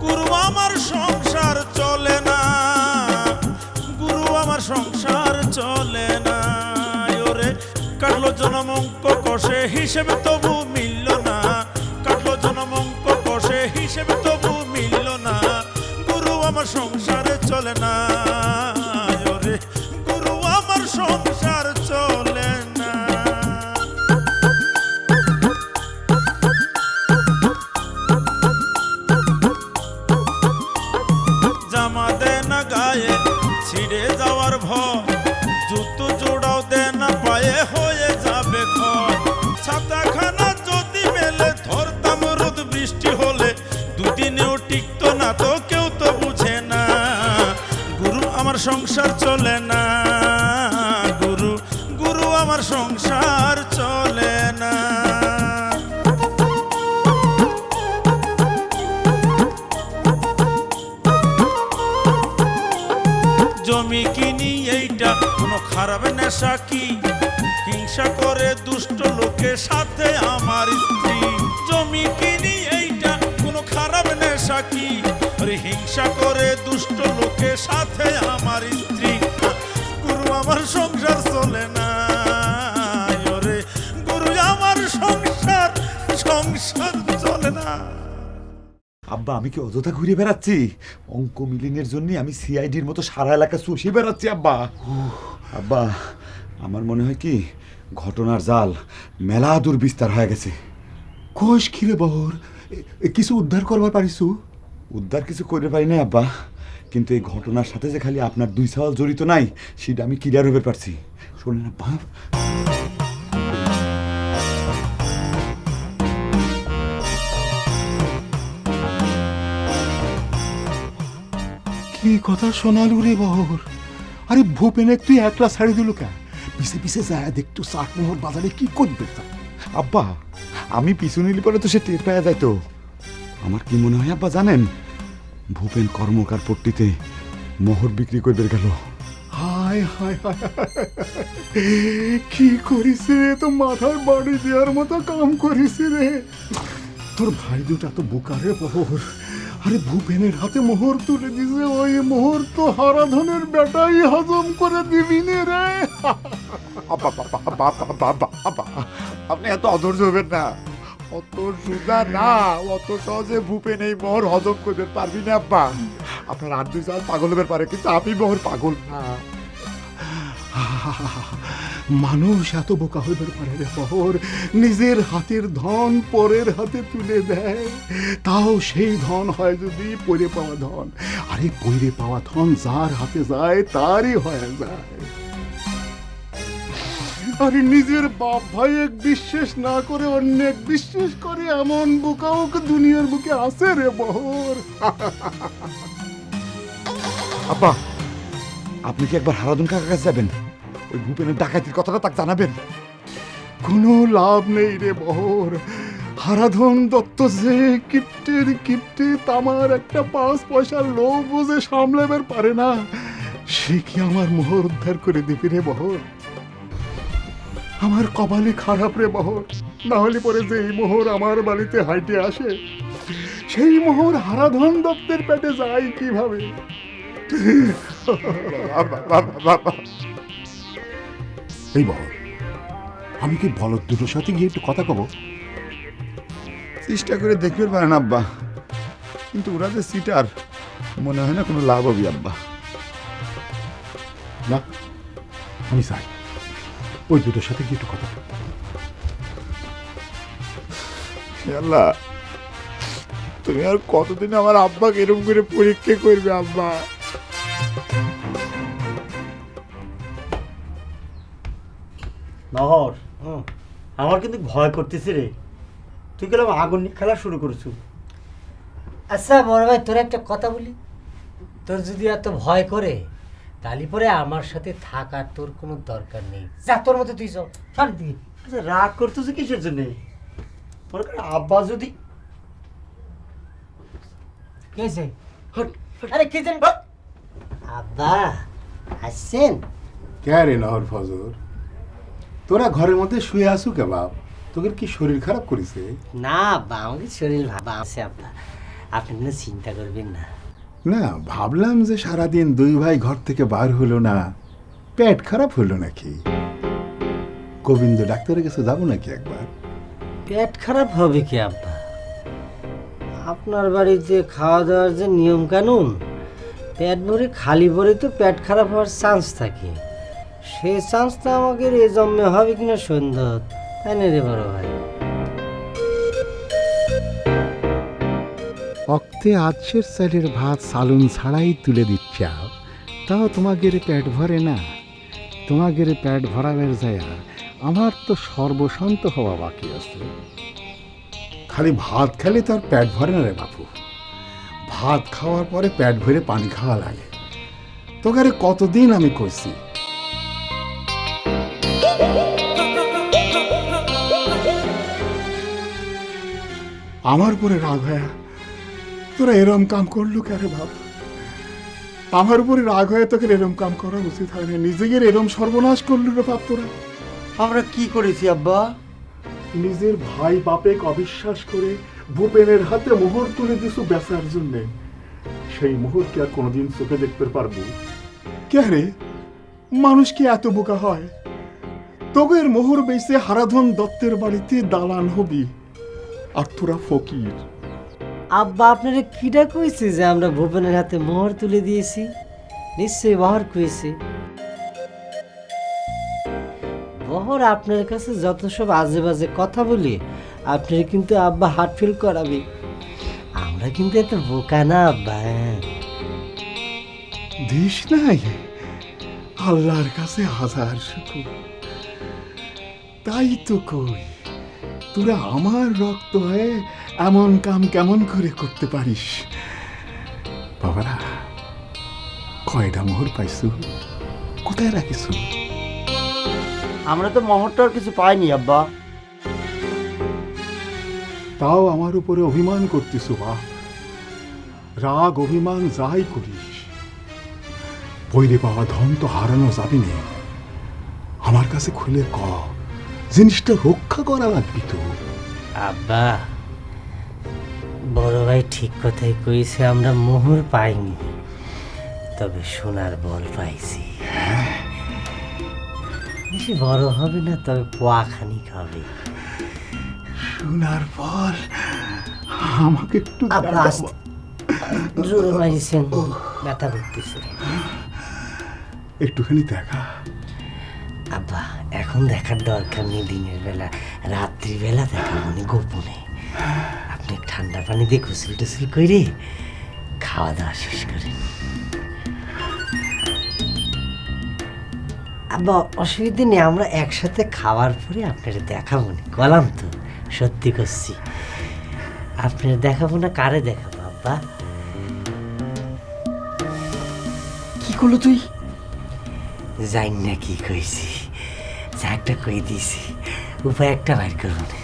গুরু আমার সংসার চলে না, গুরু আমার সংসার চলে না। ওরে কাটলো জনম অঙ্ক কষে হিসেবে তবু মিলল না, কাটলো জনম অঙ্ক কষে হিসেবে তবু মিলল না। গুরু আমার সংসারে চলে না, ওরে গুরু আমার সংসার চলে না। জামা দে না গায়ে ছিঁড়ে যাওয়ার ভয়, জুতো জোড়াও দে না পায়ে হয়ে যাবে ক্ষয়। ছাতাখানা যদি মেলে ধরতাম রোদ বৃষ্টি হলে, দুদিনেও টিকতো না তো কেউ তো বুঝে না। গুরু আমার সংসার চলে না, গুরু গুরু আমার সংসার চলে না। জমি কিনি এইটা কোনো খারাপ নেশা কি, হিংসা করে দুষ্ট লোকের সাথে আমার স্ত্রী। জমি কিনি এইটা কোনো খারাপ নেশা কি, আরে হিংসা করে দুষ্ট লোকের সাথে আমার স্ত্রী। গুরু আমার সংসার চলে না, ওরে গুরু আমার সংসার সংসার চলে না। আব্বা আমি কি অযথা ঘুরে বেড়াচ্ছি? অঙ্ক মিলিংয়ের জন্য আমি সিআইডির মতো সারা এলাকা চষে বেড়াচ্ছি আব্বা। আব্বা আমার মনে হয় কি ঘটনার জাল মেলা দূর বিস্তার হয়ে গেছে। কোষ খিরে বহর, কিছু উদ্ধার করবার পারিস? উদ্ধার কিছু করে পারি নাই আব্বা, কিন্তু এই ঘটনার সাথে যে খালি আপনার দুই সওয়াল জড়িত নাই সেটা আমি ক্লিয়ার হতে পারছি। শোনেন আব্বা, কি কথা শোনালু রে বহর? আরে ভূপেনে তুই একলা ছাড়ি দিল কেন? পিছে পিছে যায় দেখতো চাটমোহর বাজারে কি করবে তা? আব্বা আমি পিছু নিলে পরে তো সে টের পাওয়া যায়। তো আমার কি মনে হয় আব্বা জানেন, ভূপেন কর্মকার পট্টিতে মোহর বিক্রি করবে গেল। হায় হায় হায়, কি করিস রে? তো মাথায় বাড়ি দেওয়ার মতো কাম করিস রে। তোর ভাই দুটা তো বোকারে বহর। আরে ভূপেনের হাতে মোহর তুলে দিছে, ওই মোহর তো হারাধনের বেটাই হজম করে দিবি নে রে। আপনি এত অধৈর্য হবেন না, অত সুজা না, অত সহজে ভূপেন এই মোহর হজম করতে পারবি না আব্বা। আপনার আর দুই সাল পাগল হতে পারে, কিন্তু আমি মোহর পাগল না। মানুষ এত বোকা হইবার পারে রে বহর? নিজের হাতের ধন পরের হাতে তুলে দেয়, তাও সেই ধন হয় যদি পরে পাওয়া ধন। আরে পরে পাওয়া ধন যার হাতে যায় তারই হয়ে যায়। আরে নিজের বাপ ভাই এক বিশ্বাস না করে অন্য এক বিশ্বাস করে, এমন বোকাও দুনিয়ার বুকে আছে রে বহর। আব্বা আপনি কি একবার হারাধন কাকার কাছে যাবেন? ওই ভূপেনের ডাকাতির কথাটা তাকে জানাবেন। কোনো লাভ নেই রে বহর। হারাধন দত্ত যে কিপ্টের কিপ্টে তামার একটা 5 পয়সার লোভ বুঝে সামলাবার পারে না, সে কি আমার মোহর উদ্ধার করে দিবি রে বহর? আমার কপালে খারাপ রে বহর। না হলে পরে যে এই মোহর আমার বাড়িতে হাইটে আসে, সেই মোহর হারাধন দত্তের পেটে যায় কিভাবে? এই বহর, আমি কি বলদ দুটোর সাথে গিয়ে একটু কথা কব? চেষ্টা করে দেখবে পারেন আব্বা, কিন্তু ওরা যে সিটার মনে হয় না কোনো লাভ হবে আব্বা। না, আমি চাই ওই দুটোর সাথে গিয়ে একটু কথা বলবো। আল্লাহ তুমি আর কতদিন আমার আব্বাকে এরকম করে পরীক্ষা করবে আব্বা? নহর, আমার কিন্তু ভয় করতেছে রে। তুই গেলাম আগুন নিয়ে খেলা শুরু করেছু। আচ্ছা বড় ভাই, তোর একটা কথা বলি, তোর যদি এত ভয় করে তাহলে পরে আমার সাথে থাকার তোর কোনো দরকার নেই। যা তোর মতো তুই চল দিকে। আচ্ছা রাগ করতেছে কিসের জন্য? আব্বা যদি কে আছে? আরে কে জানি। আব্বা আসছেন? কে রে নহর ফজর? তোরা ঘরের মধ্যে শুয়ে আসু কে বাপ? তোদের কি শরীর খারাপ করেছে? না আব্বা, আমাকে শরীর ভালো আছে আব্বা, আপনি কোনো চিন্তা করবেন না। না, ভাবলাম যে সারাদিন দুই ভাই ঘর থেকে বার হলো না, পেট খারাপ হলো নাকি। গোবিন্দ ডাক্তারের কাছে যাবো নাকি একবার? পেট খারাপ হবে কি আব্বা? আপনার বাড়িতে খাওয়া দাওয়ার যে নিয়ম কানুন, পেট ভরে খালি ভরে তো পেট খারাপ হওয়ার চান্স থাকে। সেই চান্সটা আমাকে এ জন্মে হবে কিনা সন্দেহ, তাই না রে বড় ভাই? অক্তে আজকের চালের ভাত সালুন ছাড়াই তুলে দিচ্ছা, তাও তোমাদের পেট ভরে না। তোমাদের পেট ভরাবের যায় আমার তো সর্বশান্ত হওয়া বাকি আছে। খালি ভাত খেলে তো আর পেট ভরে না রে বাপু। ভাত খাওয়ার পরে পেট ভরে পানি খাওয়া লাগে। তোকে কতদিন আমি কইছি। আমার উপরে রাগ হয়ে তোরা এরম কাম করলো কে বাপ? আমার উপরে রাগ হয়ে তোকে এরম কাম করা উচিত হয় না। নিজেদের এরম সর্বনাশ করলো রে বাপ তোরা। আমরা কি করেছি আব্বা? নিজের ভাই বাপেক অবিশ্বাস করে ভূপেনের হাতে মোহর তুলে দিছু বেচার জন্যে। সেই মোহর কি আর কোনোদিন চোখে দেখতে পারবো? কে রে, মানুষ কি এত বোকা হয়? তোগের মোহর বেচে হারাধন দত্তের বাড়িতে দালান হবি, আর তোরা ফকির। আব্বা আপনারা কিটা কইছে যে আমরা ভূপেনের হাতে মোহর তুলে দিয়েছি? নিশ্চয়ই বহর কইছে। বহর আপনার কাছে যত সব আজে বাজে কথা বলি, আপনার কিন্তু আব্বা হার্ট ফিল করাবে। আমরা কিন্তু এত বোকা না আব্বা। দিস নাই, আল্লাহর কাছে হাজার শুকর। তাই তো কই, তোরা আমার রক্ত হয়ে এমন কাম কেমন করে করতে পারিস? বাবারা, কয়টা মোহর পাইছু? কোথায় রাখিছু? আমরা তো মোহরটার কিছু পাইনি আব্বা। তাও আমার উপরে অভিমান করতেছ বাপ। রাগ অভিমান যাই করিস, বইরে পাওয়া ধন তো হারানো যাবি না। আমার কাছে খুলে ক, জিনিসটা রক্ষা করা লাগবি তো। আব্বা, বড় ভাই ঠিক কথাই কইছে, আমরা মোহর পাইনি, তবে সোনার বল পাইছি। বেশি বড় হবে না, তবে পোয়াখানিক হবে। সোনার বল আমাকে একটু আব্বা, দেখাবো। জোরে মারিছেন, ব্যথা করতেছে। একটুখানি দেখা। আব্বা, এখন দেখার দরকার নেই, দিনের বেলা, রাত্রিবেলা দেখাবো নি গোপনে। আপনি ঠান্ডা পানি দিয়ে গোসল টোসল করে খাওয়া দাওয়া শেষ করেন। আব্বা, অসুবিধা নেই, আমরা একসাথে খাওয়ার পরে আপনারা দেখাবো নি। গলাম তো, সত্যি করছি। আপনারা দেখাবো না, কারে দেখাবো আব্বা? কি করলো তুই? জানি না কি কইছি, যা একটা কই দিছি, উপায় একটা বাইর করবো না।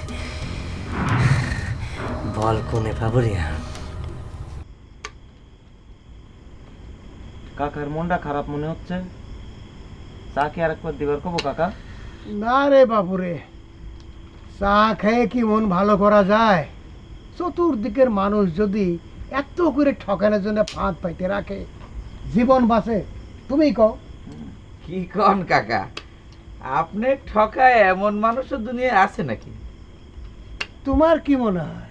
বল কোনে পাবো রে? কাকার মনটা খারাপ মনে হচ্ছে, চা কি আরেকবার দিবার কব কাকা? না রে বাপুরে, চা খেয়ে কি মন ভালো করা যায়? চতুর্দিকের মানুষ যদি এত করে ঠকানোর জন্য ফাঁদ পাইতে রাখে, জীবন বাঁচে? তুমি কও। কি কন কাকা, আপনি ঠকায় এমন মানুষও দুনিয়ায় আছে নাকি? তোমার কি মনে হয়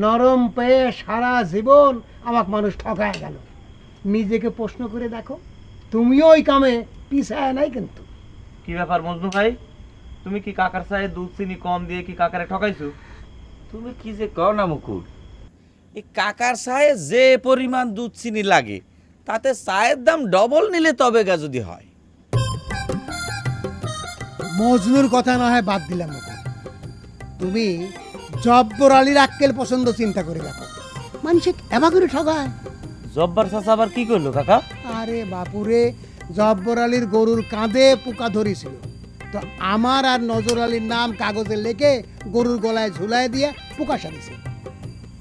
নরম পেয়ে সারা জীবন আমাকে মানুষ ঠকায় গেল? নিজেকে প্রশ্ন করে দেখো, তুমিও ওই কামে পিছায় নাই কিন্তু। কি ব্যাপার মজনু ভাই, তুমি কি কাকার চায়ে দুধ চিনি কম দিয়ে কি কাকারে ঠকাইছো? তুমি কি যে কও না মুকুল, এই কাকার চায়ে যে পরিমাণ দুধ চিনি লাগে, তাতে চায়ের দাম ডবল নিলে তবে গা যদি হয়। মজনুর কথা না হয় বাদ দিলাম মুকুল, তুমি জব্বর আলীর আক্কেল পছন্দ চিন্তা করে দেখো, মানুষ এমা করে ঠকায়। জব্বার চাচা আবার কি করলো কাকা? আরে বাপুরে, জব্বর আলীর গরুর কাঁধে পোকা ধরেছিল, তো আমার আর নজর আলীর নাম কাগজে লেখে গরুর গলায় ঝুলায় দিয়ে পোকা সারিছে,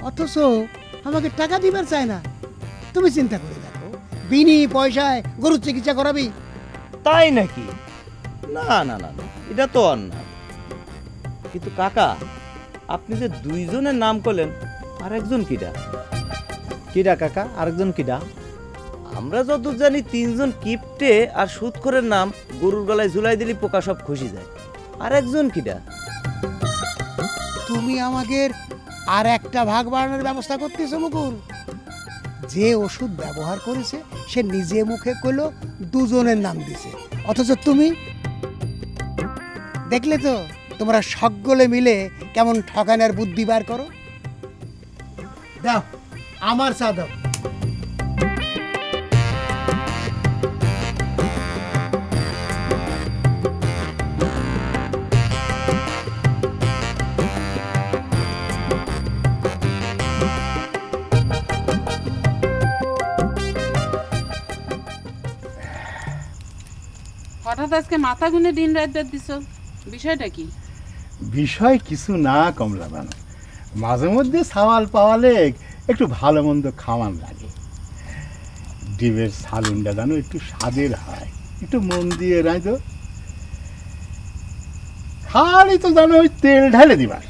অথচ আমাকে টাকা দিবার চায় না। তুমি চিন্তা করে দেখো, বিনি পয়সায় গরুর চিকিৎসা করাবি? তাই নাকি? না না না না, এটা তো অন্যায়। কিন্তু কাকা, আপনি যে দুইজনের নাম করলেন, আর একজন কিডা? কিডা কাকা, আরেকজন কিডা? আমরা যতদূর জানি তিনজন কিপটে আর সুদখোরের নাম গরুর গলায় ঝুলাই দিলি পোকা সব খুশি যায়। আর একজন কিডা? তুমি আমাদের আর একটা ভাগ বাড়ানোর ব্যবস্থা করতেছো মুকুল। যে ওষুধ ব্যবহার করেছে সে নিজে মুখে কইলো দুজনের নাম দিছে, অথচ তুমি দেখলে তো তোমরা সকলে মিলে কেমন ঠকানোর বুদ্ধি বার করো। দাও আমার চা দাও। হঠাৎ আজকে মাথা গুনে দিন রাত দিছ, বিষয়টা কি? বিষয় কিছু না কমলা বানু, মাঝে মধ্যে সাওয়াল পাওয়ালে একটু ভালো মন্দ খাওয়ান লাগে। ডিমের সালুনটা জানো একটু স্বাদের হয়, একটু মন দিয়ে রাই তো। খালি তো জানো ওই তেল ঢেলে দিবার।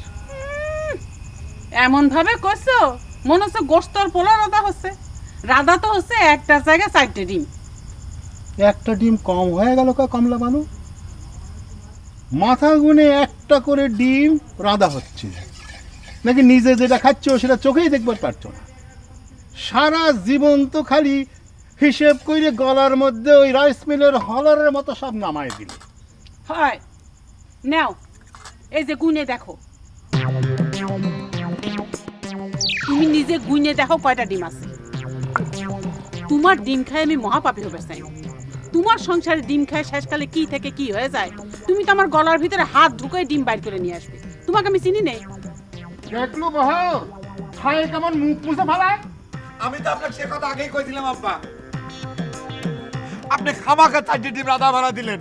এমন ভাবে করছো মনে হচ্ছে গোস্তর পোলা রাধা হচ্ছে। রাধা তো হচ্ছে একটা জায়গায় 4টে ডিম। একটা ডিম কম হয়ে গেল কমলা বানু? মাথা গুনে একটা করে ডিম রাঁধা হচ্ছে, নাকি নিজে যেটা খাচ্ছ সেটা চোখেই দেখবার পারছো না? সারা জীবন তো খালি হিসেব করে গলার মধ্যে ওই রাইস মিলের হলারের মতো সব নামায় দিল। হয় নাও, এই যে গুনে দেখো, তুমি নিজে গুনে দেখো কয়টা ডিম আছে। তোমার ডিম খাই আমি মহাপাপী হবে চাই। তোমার সংসারে ডিম খায় শেষকালে কি থেকে কি হয়ে যায়, তুমি তো আমার গলার ভিতরে হাত ঢুকাই ডিম বাইর করে নিয়ে আসবে। তোমাকে আমি চিনি নেই। দেখলো বহর খায় কেমন মুখ মুছে ফেলায়। আমি তো আপনাকে সে কথা আগেই কইছিলাম আব্বা। আপনি খামাখা 4টি ডিম রাধা ভাড়া দিলেন।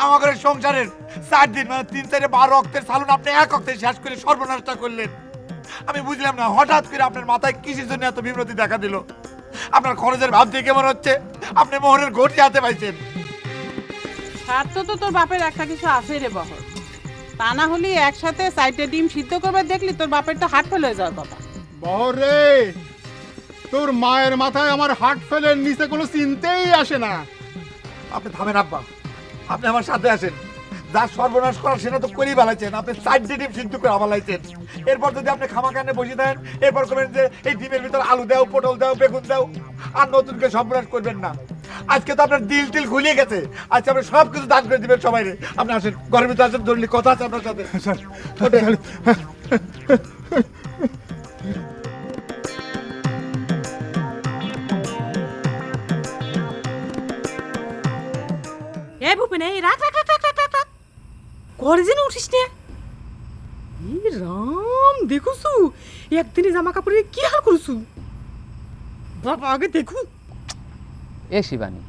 আমাদের সংসারের 4 দিন মানে 3-4-12 অক্টের সালুন আপনি এক অক্টে শেষ করে সর্বনাশটা করলেন। আমি বুঝলাম না হঠাৎ করে আপনার মাথায় কিসের জন্য এত বিব্রতি দেখা দিল। আপনার খরচের ভাব দিয়ে কেমন হচ্ছে আপনি মোহরের ঘটি হাতে পাইছেন। স্বার্থ তো তোর বাপের একটা কিছু আছে রে বহর, তা না হলে একসাথে 4টে ডিম সিদ্ধ করবে দেখলি তোর বাপের তো হাট ফেলে যাওয়ার কথা। বহর রে, তোর মায়ের মাথায় আমার হার্ট ফেলের নিচে কোনো চিনতেই আসে না। আপনি থামেন আব্বা, আপনি আমার সাথে আসেন। যা সর্বনাশ করার সেটা তো করেই বেলাইছেন। আপনি 4টি ডিম সিদ্ধ করে আবালাইছেন। এরপর যদি আপনি খামাখানে বসে দেন, এরপর করবেন যে এই ডিমের ভিতর আলু দাও, পটল দাও, বেগুন দাও, আর নতুন করে সর্বনাশ করবেন না। আজকে তো আপনার দিল টিল খুলিয়ে গেছে। আজকে আপনি সব কিছু দান করে দিবেন সবাই। আপনি আসেন, ঘরের ভিতরে আসেন, ধরলি কথা আছে আপনার সাথে। এই ভূপেন, এই রাখ রাখ রাখ রাখ রাখ রাখ, ঘরে যেন উঠিস নে। এই রাম, দেখুছু একদিনে জামা কাপড়ের কি হাল করছু। বাবা আগে দেখু। এ শিবানী,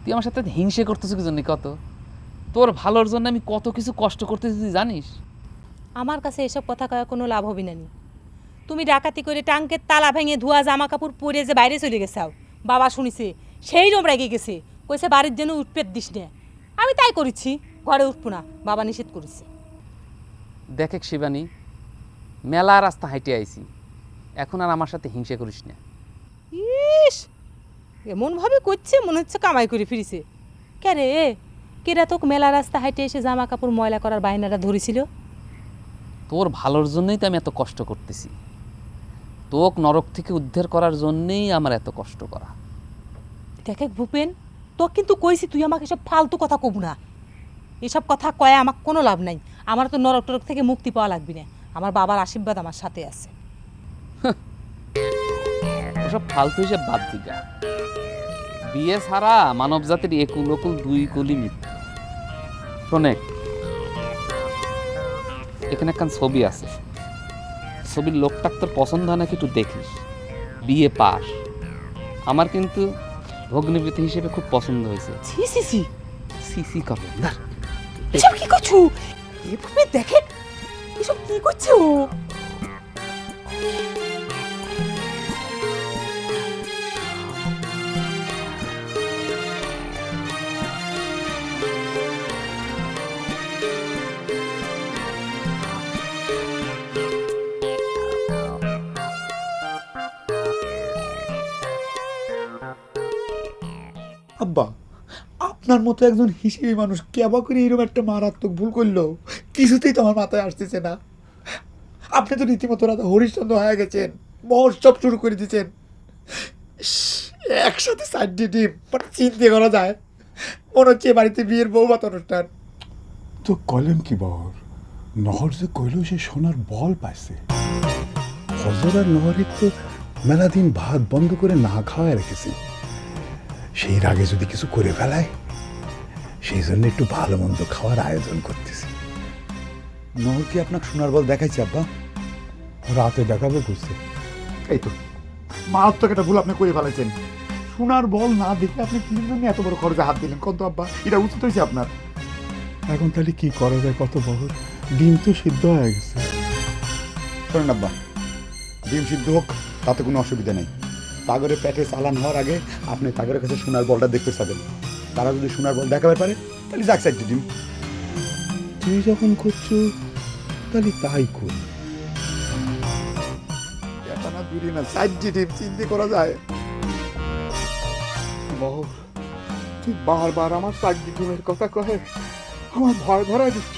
তুই আমার সাথে হিংসে করতেছিস কি জন্য কত? তোর ভালোর জন্য আমি কত কিছু কষ্ট করতেছি তুই জানিস? আমার কাছে এসব কথা কয়া কোনো লাভ হবি না। তুমি ডাকাতি করে টাঙ্কের তালা ভেঙে ধোয়া জামা কাপড় পরে যে বাইরে চলে গেছাও, বাবা শুনিছে, সেই রকম রেগে গেছে, কইছে বাড়ির যেন উঠপেট দিস না। আমি তাই করেছি, ঘরে উঠবো না, বাবা নিষেধ করেছে। দেখ শিবানী, মেলা রাস্তা হাইটে আইছি, এখন আর আমার সাথে হিংসে করিস না। ইস, এমনভাবে করছে মনে হচ্ছে কামাই করে ফিরিছে। কে রে, কেরা তোকে মেলা রাস্তা হাইটে এসে জামা কাপড় ময়লা করার বায়নাটা ধরেছিল? তোর ভালোর জন্যই তো আমি এত কষ্ট করতেছি। তোক নরক থেকে উদ্ধার করার জন্যেই আমার এত কষ্ট করা। দেখ ভূপেন, তোকে কিন্তু কইছি তুই আমাকে সব ফালতু কথা কব না। এসব কথা কয়ে আমার কোনো লাভ নাই। আমার তো নরক টরক থেকে মুক্তি পাওয়া লাগবে না। আমার বাবার আশীর্বাদ আমার সাথে আছে। ওসব ফালতু হিসেব বাদ দিগা। বিয়ে ছাড়া মানব জাতির একুল অকুল 2 কলি মৃত্যু। শোনে, এখানে একখান ছবি আছে, ছবির লোকটাক তোর পছন্দ হয় নাকি একটু দেখিস। বিয়ে পাস। আমার কিন্তু ভগ্নিপতি হিসেবে খুব পছন্দ হয়েছে। ছি ছি ছি, সিসি করবেন না। এসব কি করছো? এভাবে দেখে এসব কি করছো? আপনার মতো একজন হিসেবে মানুষ কেবা করে এরকম একটা মারাত্মক ভুল করলো কিছুতেই তো আমার মাথায় আসতেছে না। আপনি তো রীতিমতো রাধা হরিশ্চন্দ্র হয়ে গেছেন, মহোৎসব শুরু করে দিচ্ছেন। একসাথে 4টি ডিম মানে চিন্তা করা যায়, মনে হচ্ছে বাড়িতে বিয়ের বৌভাত অনুষ্ঠান। তো কলেম কি বর, নহর যে কইল সে সোনার বল পাইছে। ফজর আর নহরের তো মেলা দিন ভাত বন্ধ করে না খাওয়ায় রেখেছি। সেই আগে যদি কিছু করে ফেলায়, সেই জন্য একটু ভালো মন্দ খাওয়ার আয়োজন করতেছি। নহর কি আপনাকে সোনার বল দেখাইছে আব্বা? রাতে দেখাবে করছে। এই তো মারাত্মক একটা ভুল আপনি করে ফেলেছেন। সোনার বল না দেখে আপনি কি জন্য এত বড় খরচে হাত দিলেন কত আব্বা? এটা উচিত হয়েছে আপনার? এখন তাহলে কি করা যায় কত বহর? ডিম তো সিদ্ধ হয়ে গেছে। শোনেন আব্বা, ডিম সিদ্ধ হোক তাতে কোনো অসুবিধা নেই। তাগরের পেটে চালান হওয়ার আগে আপনি তাগরের কাছে সোনার বলটা দেখতে চাবেন। তারা যদি সোনার বল দেখাতে পারে তাহলে যাক 4টি ডিম। তুই যখন করছো তাহলে তাই কর। এটা না দূরে না, 4টি ডিম চিন্তা করা যায়। বহর, তুই বারবার আমার 4টি ডিমের কথা কহে আমার ভয় ধরায় দিচ্ছ।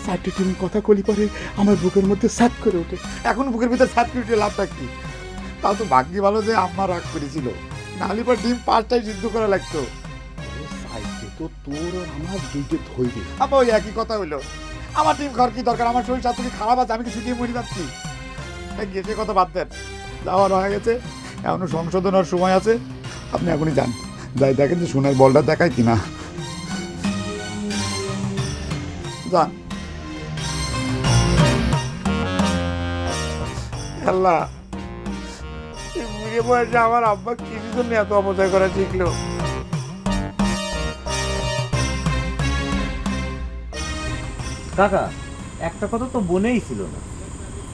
4টি ডিমের কথা কলি পরে আমার বুকের মধ্যে সাত করে ওঠে। এখন বুকের ভিতর 7 মিনিটের লাভটা কি? তাও তো ভাগ্যি ভালো যে আম্মা রাগ করেছিল, নাহলে পর ডিম 5টাই সিদ্ধ করা লাগতো। সাইডে তো তোর আর আমার দুইটে ধৈর্য। আবার ওই একই কথা হইলো। আমার ডিম খাওয়ার কি দরকার? আমার শরীর স্বাস্থ্য কি খারাপ আছে? আমি কি শুকিয়ে মরে যাচ্ছি? গেছে কথা বাদ দেন, যাওয়ার হয়ে গেছে, এখনো সংশোধন হওয়ার সময় আছে। আপনি এখনই যান, যাই দেখেন যে সোনার বলটা দেখায় কিনা। যান। আল্লাহ, এই বুড়ে বয়সে আমার আব্বা কিছু জন্য এত অপচয় করা শিখলো। কাকা, একটা কথা তো মনেই ছিল না।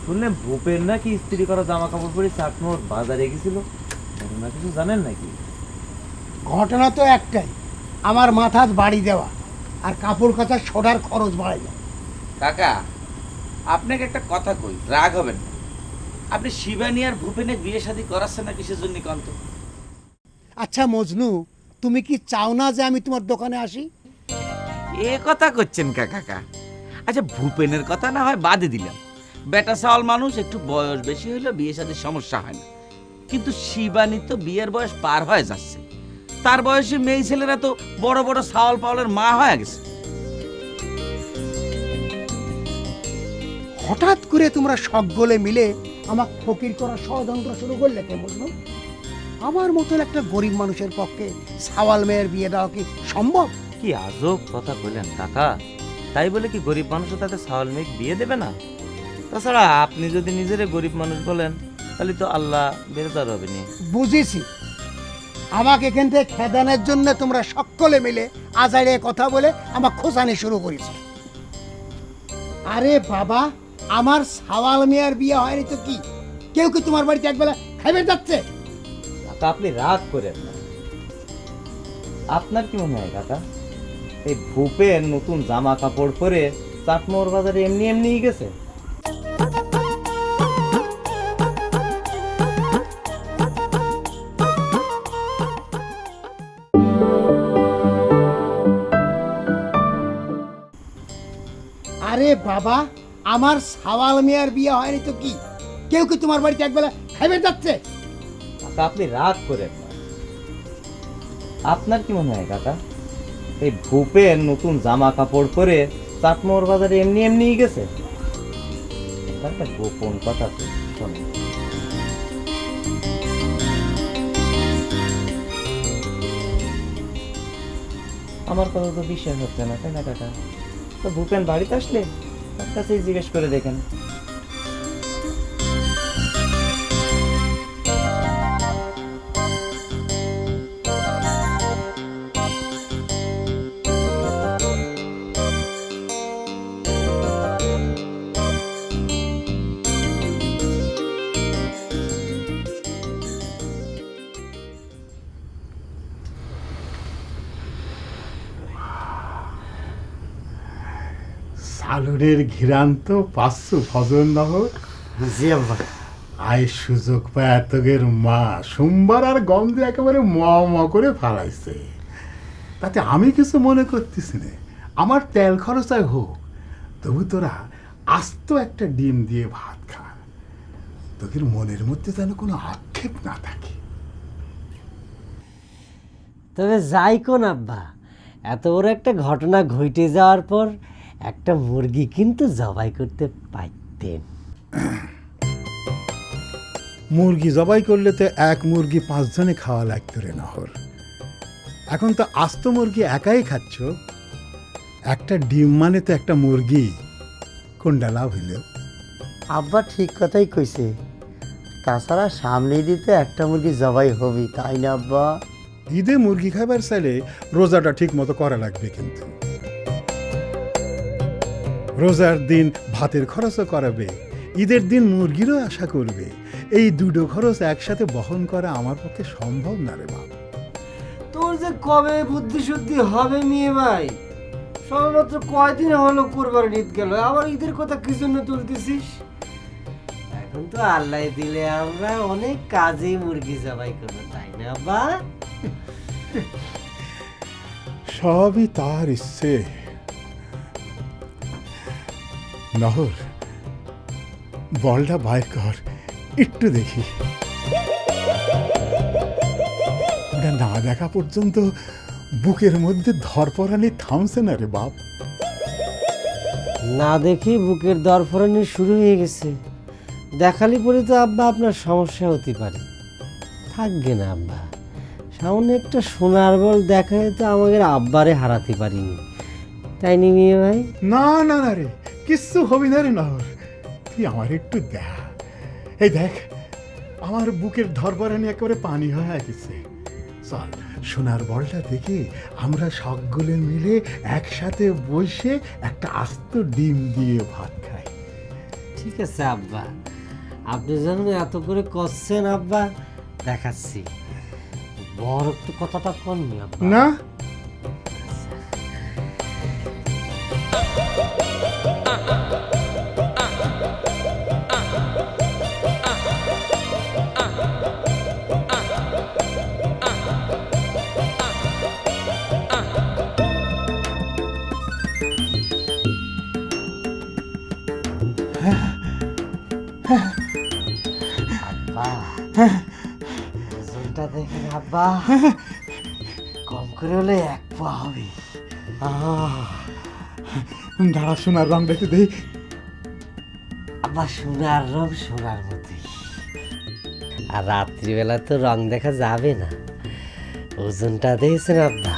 শুনলেন ভূপের নাকি ইস্ত্রি করা জামা কাপড় পরে চাটমোর বাজারে গেছিল। ঘটনা কিছু জানেন নাকি? ঘটনা তো একটাই, আমার মাথার বাড়ি দেওয়া আর কাপড় কাচা সোডার খরচ বাড়াই যায়। কাকা, আপনাকে একটা কথা কই, রাগ হবেন না। আপনি শিবানী আর ভূপেনের বিয়ে শাদী করাচ্ছেন না কিসের জন্য কন্ত? আচ্ছা মজনু, তুমি কি চাও না যে আমি তোমার দোকানে আসি? এ কথা করছেন কাকা? আচ্ছা, ভূপেনের কথা না হয় বাদে দিলাম। বেটা সাওয়াল মানুষ, একটু বয়স বেশি হইলে বিয়ে শাদীর সমস্যা হয় না। কিন্তু শিবানী তো বিয়ের বয়স পার হয়ে যাচ্ছে। তার বয়সী মেয়ে ছেলেরা তো বড় বড় সাওয়াল পাওয়ালের মা হয়ে গেছে। হঠাৎ করে তোমরা সকলে মিলে আমাকে ফকির করার ষড়যন্ত্র শুরু করলে কে বুঝলো? আমার মতন একটা গরিব মানুষের পক্ষে সাওয়াল মেয়ের বিয়ে দেওয়া কি সম্ভব? কি আজব কথা বললেন কাকা। তাই বলে কি গরিব মানুষও তাতে সাওয়াল মেয়ে বিয়ে দেবে না? তাছাড়া আপনি যদি নিজেরে গরিব মানুষ বলেন তাহলে তো আল্লাহ বেরোতার হবে না। বুঝেছি, আমাকে এখান থেকে খেদানোর জন্য তোমরা সকলে মিলে আজাইরে কথা বলে আমার খোঁচানি শুরু করেছে। আরে বাবা, আমার সাওয়াল মেয়ের বিয়ে হয়নি তো কি? কেউ কি তোমার বাড়িতে একবেলা খাইবে যাচ্ছে? কাকা, আপনি রাগ করেন না। আপনার কি মনে হয় কাকা, এই ভূপের নতুন জামা কাপড় পরে চাটমোহর বাজারে এমনি এমনিই গেছে? আরে বাবা, আমার সাওয়াল মেয়ের বিয়ে হয়নি তো কি? কেউ কি তোমার বাড়িতে একবেলা খাইবে যাচ্ছে? কাকা, আপনি রাগ করেন না। আপনার কি মনে হয় কাকা, এই ভূপের নতুন জামা কাপড় পরে চাটমোহর বাজারে এমনি এমনিই গেছে? একটা গোপন কথা তো শোনেন। আমার কথা তো বিশ্বাস হচ্ছে না, তাই না কাকা? তো ভূপেন বাড়িতে আসলে তার কাছেই জিজ্ঞেস করে দেখেন। সালুরের ঘিরান তো পাচ্ছু ফজর নহর। জি আব্বা। আয় সুযোগ পায় এতগের মা সোমবার আর গন্ধে একেবারে ম করে ফালাইছে। তাতে আমি কিছু মনে করতেছি না, আমার তেল খরচায় হোক, তবু তোরা আস্ত একটা ডিম দিয়ে ভাত খা, তোদের মনের মধ্যে যেন কোনো আক্ষেপ না থাকে। তবে যাই কোন আব্বা, এত বড় একটা ঘটনা ঘটে যাওয়ার পর একটা মুরগি কিন্তু জবাই করতে পারতেন। মুরগি জবাই করলে তো এক মুরগি 5 জনে খাওয়া লাগতো রে নহর। এখন তো আস্ত মুরগি একাই খাচ্ছ, একটা ডিম মানে তো একটা মুরগি, কোনটা লাভ হইল? আব্বা ঠিক কথাই কইছে, তাছাড়া সামনে দিতে একটা মুরগি জবাই হবেই, তাই না আব্বা? ঈদে মুরগি খাবার চাইলে রোজাটা ঠিক মতো করা লাগবে, কিন্তু রোজার দিন ভাতের খরচও করাবে, ঈদের দিন মুরগিরও আশা করবে। এই দুটো খরচ একসাথে বহন করা আমার পক্ষে সম্ভব না রে বাবা। তোর যে কবে বুদ্ধি শুদ্ধি হবে মেয়ে ভাই, সবেমাত্র কয়দিন হলো কোরবানি ঈদ গেল, আবার ঈদের কথা কি জন্য তুলতেছিস? এখন তো আল্লাহ দিলে আমরা অনেক কাজে মুরগি জবাই করবো, তাই না আব্বা? সবই তার ইচ্ছে। নহর, বলটা বাইর কর, একটু দেখি। ওটা না দেখা পর্যন্ত বুকের মধ্যে ধরপরানি থামছে না রে বাপ। না দেখি বুকের দরফরানি শুরু হয়ে গেছে, দেখালি পরে তো আব্বা আপনার সমস্যা হতে পারে। থাকবে না আব্বা, সামনে একটা সোনার বল দেখায় তো আমাদের আব্বারে হারাতে পারিনি, তাই নি মেয়ে ভাই? না না না রে, কিচ্ছু হবি না রে নহর, তুই আমার একটু দেখ। এই দেখ, আমার বুকের ধরপরানি একেবারে পানি হয়ে গেছে। চল, সোনার বলটা দেখে আমরা সকলে মিলে একসাথে বসে একটা আস্ত ডিম দিয়ে ভাত খাই। ঠিক আছে আব্বা, আপনি যখন এত করে করছেন আব্বা, দেখাচ্ছি। বড় একটু কথাটা কননি আব্বা? না, আব্বা ওজনটা দেখেন আব্বা, কম করে হলে 1 পা হবে। দাঁড়া, সোনার রং দেখে দেই। আব্বা সোনার রং সোনার মতোই, আর রাত্রিবেলা তো রং দেখা যাবে না। ওজনটা দেখেছেন আব্বা?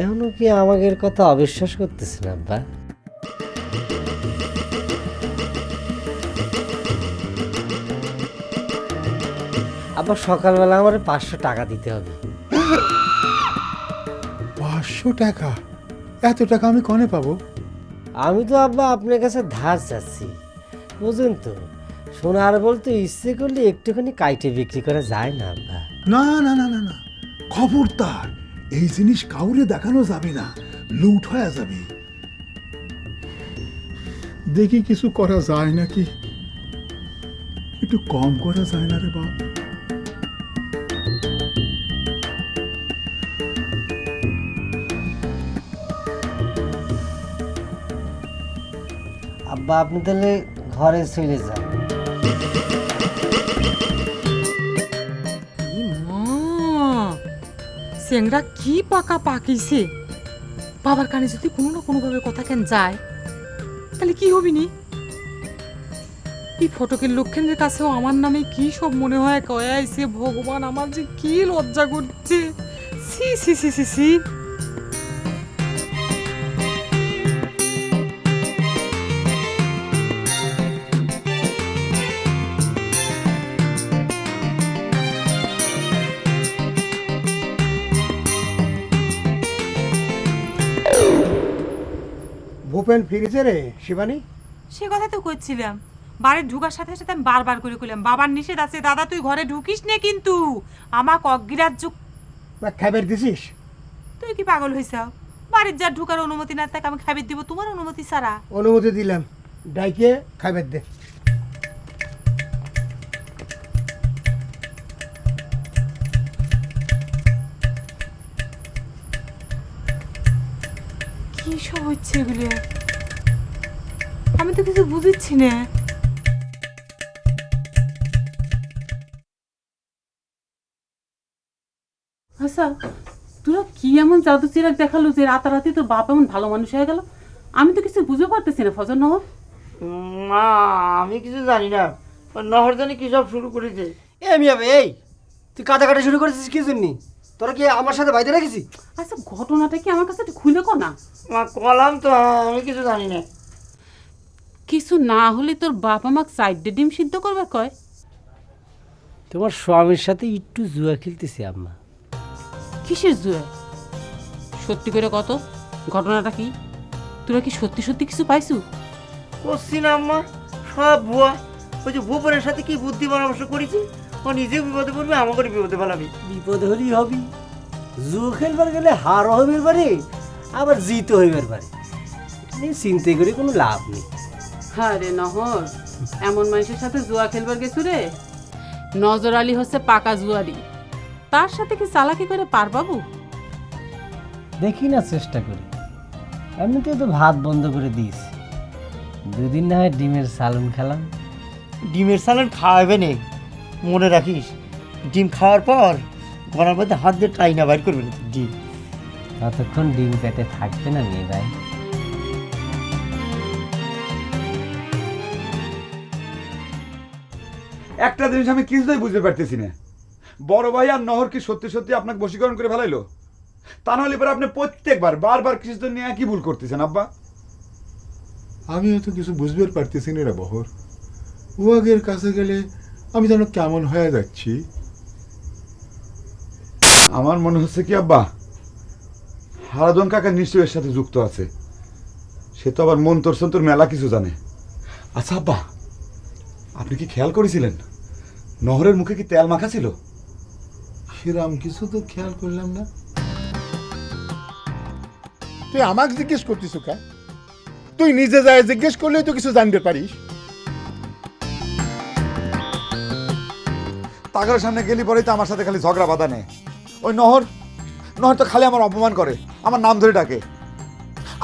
এখনো কি আমাদের কথা অবিশ্বাস করতেছেন আব্বা? আবার সকালবেলা আমার 500 টাকা দিতে হবে। 500 টাকা? এত টাকা আমি কনে পাবো? আমি তো আব্বা আপনার কাছে ধার চাচ্ছি, বুঝুন তো, সোনার বলতে ইচ্ছে করলে একটুখানি কাইটে বিক্রি করা যায় না আব্বা? না না না না না, খবরদার, এই জিনিস কাউরে দেখানো যাবে না, লুট হয়ে যাবে। দেখি কিছু করা যায় নাকি, একটু কম করা যায় না রে বাপ? আব্বা আপনি তাহলে ঘরে চলে যান। চেংরা কি পাকা পাকিছে, বাবার কানে যদি কোনো না কোনোভাবে কথা কেন যায়, তাহলে কি হবি নি? এই ফটকের লক্ষণের কাছেও আমার নামে কি সব মনে হয় কয়ে আইছে, ভগবান আমার যে কি লজ্জা করছে। সি সি সি সি সি। ভূপেন ফিরেছে রে শিবানী? সে কথা তো করছিলাম, বাড়ির ঢুকার সাথে সাথে আমি বারবার করে কইলাম বাবার নিষেধ আছে, দাদা তুই ঘরে ঢুকিস নে, কিন্তু আমাকে অগ্রাহ্য। খাবার দিছিস? তুই কি পাগল হইছ? বাড়ির যা ঢুকার অনুমতি না থাকে আমি খাবার দিব তোমার অনুমতি ছাড়া? অনুমতি দিলাম, ডাইকে খাবার দে। কি সব হচ্ছে এগুলো? আমি তো কিছু বুঝিচ্ছি না। আচ্ছা, তোরা কি এমন জাদু চিরাক দেখালো যে রাতারাতি তোর বাপ এমন ভালো মানুষ হয়ে গেল? আমি তো কিছু বুঝতে পারতেছি না ফজর নহর। মা আমি কিছু জানি না, নহর জানি কি সব শুরু করেছে। এই তুই কাটাকাটি শুরু করেছিস কি জন্য? তোরা কি আমার সাথে বাইরে রেখেছি? আচ্ছা, ঘটনাটা কি আমার কাছে একটু খুলে কো না। মা কলাম তো, আমি কিছু জানি না। কিছু না হলে তোর বাপ আমাকে সাইডে ডিম সিদ্ধ করবে কয়? তোমার স্বামীর সাথে একটু জুয়া খেলতেছি আম্মা। কিসের জুয়ে? সত্যি করে কত, ঘটনাটা কি? তোরা কি সত্যি সত্যি কিছু পাইছু? করছি না আম্মা, সব ভুয়া। ওই যে ভূপনের সাথে কি বুদ্ধি পরামর্শ করেছি, ও নিজেও বিপদে পড়বে, আমাকে বিপদে ফেলাবি। বিপদ হলেই হবি। জুয়া খেলবার গেলে হারও হইবার পারে, আবার জিতও হইবার পারে। চিন্তা করে কোনো লাভ নেই। হ্যাঁ রে নহর, এমন মানুষের সাথে জুয়া খেলবার গেছু রে। নজর আলী হচ্ছে পাকা জুয়ারি, তার সাথে কি চালাকি করে পার বাবু? দেখি না, চেষ্টা করি। এমনিতে তো ভাত বন্ধ করে দিয়েছি, দুদিন না হয় ডিমের সালন খেলাম। ডিমের সালান খাওয়াবে নেই, মনে রাখিস। ডিম খাওয়ার পর গলার মধ্যে হাত দিয়ে টাইনা বাইর করবে না ডিম। ততক্ষণ ডিম পেটে থাকবে না মেয়ে ভাই। একটা জিনিস আমি কিছুতেই বুঝতে পারতেছি না, বড় ভাই আর নহর কি সত্যি সত্যি আপনাকে বশীকরণ করে ফেলাইলো? তা নাহলে এবার আপনি প্রত্যেকবার বারবার কিছু নিয়ে একই ভুল করতেছেন আব্বা। আমি হয়তো কিছু বুঝতে পারতেছি না রে বহর। ওয়াগের কাছে গেলে আমি যেন কেমন হয়ে যাচ্ছি। আমার মনে হচ্ছে কি আব্বা, হারাধন কাকা নিশ্চয়ই এর সাথে যুক্ত আছে। সে তো আবার মন্তর সন্তর মেলা কিছু জানে। আচ্ছা আব্বা, আপনি কি খেয়াল করেছিলেন নহরের মুখে কি তেল মাখা ছিল? সেরাম কিছু তো খেয়াল করলাম না। তুই আমাকে জিজ্ঞেস করতিস কা? তুই নিজে যায় জিজ্ঞেস করলেই তো কিছু জানতে পারিস। তাগার সামনে গেলি পরেই তো আমার সাথে খালি ঝগড়া বাঁধা নেই। ওই নহর নহর তো খালি আমার অপমান করে, আমার নাম ধরে ডাকে।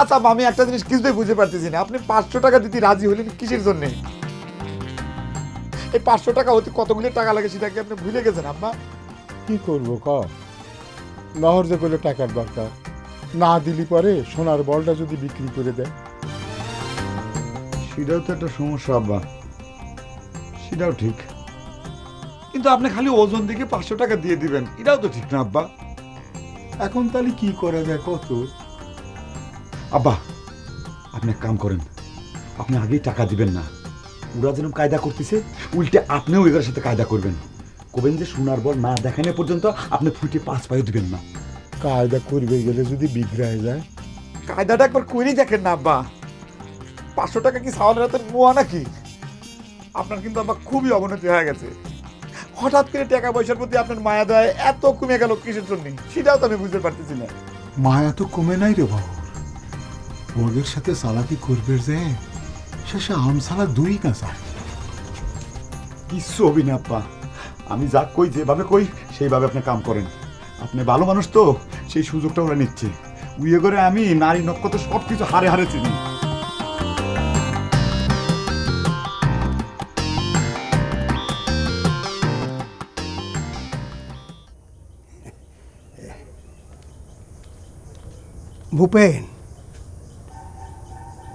আচ্ছা আব্বা, আমি একটা জিনিস কিছুতেই বুঝতে পারতেছি না, আপনি 500 টাকা দিতে রাজি হলেন কিসের জন্য? এই 500 টাকা হতে কতগুলো টাকা লাগে সেটা কি আপনি ভুলে গেছেন আব্বা? কি করবো ক? নহর যে বলে টাকার দরকার, না দিলি পরে সোনার বলটা যদি বিক্রি করে দেয়। সেটাও তো একটা সমস্যা আব্বা, সেটাও ঠিক। কিন্তু আপনি খালি ওজন দিকে 500 টাকা দিয়ে দিবেন, এটাও তো ঠিক না আব্বা। এখন তাহলে কি করা যায় কত? আব্বা আপনি এক কাম করেন, আপনি আগেই টাকা দিবেন না। ওরা যেরকম কায়দা করতেছে উল্টে আপনিও এদের সাথে কায়দা করবেন। কবেন যে সোনার বল না দেখানো পর্যন্ত আপনি ফুটে 5 পায়ে দিবেন না। কায়দা করবে গেলে যদি বিগড়ায় যায়? কায়দাটা একবার করেই দেখেন না আব্বা। 500 টাকা কি সাওয়ালের হাতে নোয়া নাকি? আপনার কিন্তু আব্বা খুবই অবনতি হয়ে গেছে। হঠাৎ করে টাকা পয়সার প্রতি আপনার মায়া দেয় এত কমে গেল কিসের জন্য, সেটাও তো আমি বুঝতে পারতেছি না। মায়া তো কমে নাই রে বাবু। ওদের সাথে চালাকি করবে যে শেষে আমসালা দুই না চায়। কিচ্ছু হবি না আব্বা, আমি যা কই যেভাবে কই সেইভাবে আপনি কাম করেন। আপনি ভালো মানুষ তো, সেই সুযোগটা ওরা নিচ্ছে। উইয়ে করে আমি নারী নক্ষত্র সব কিছু হারে হারে চিনি। ভূপেন,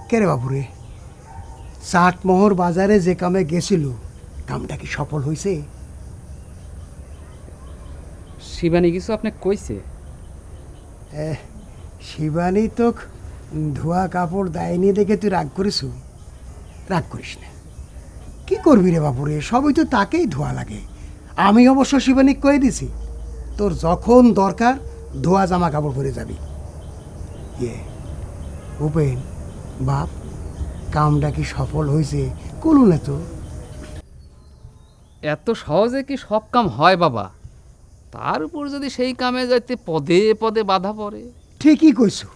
কে রে বাবুরে? চাটমোহর বাজারে যে কামে গেছিল, কামটা কি সফল হয়েছে? শিবানী কিছু আপনাকে কইছে? শিবানী তো ধোয়া কাপড় দেয়নি দেখে তুই রাগ করিস? রাগ করিস না। কি করবি রে বাবুরে, সবই তো তাকেই ধোয়া লাগে। আমি অবশ্য শিবানী কয়ে দিছি, তোর যখন দরকার ধোয়া জামা কাপড় পরে যাবি। ইয়ে ভূপেন বাপ, কামটা কি সফল হয়েছে কলু না তো? এত সহজে কি সব কাম হয় বাবা? তার উপর যদি সেই কামে যাইতে পদে পদে বাধা পড়ে। ঠিকই কইছো,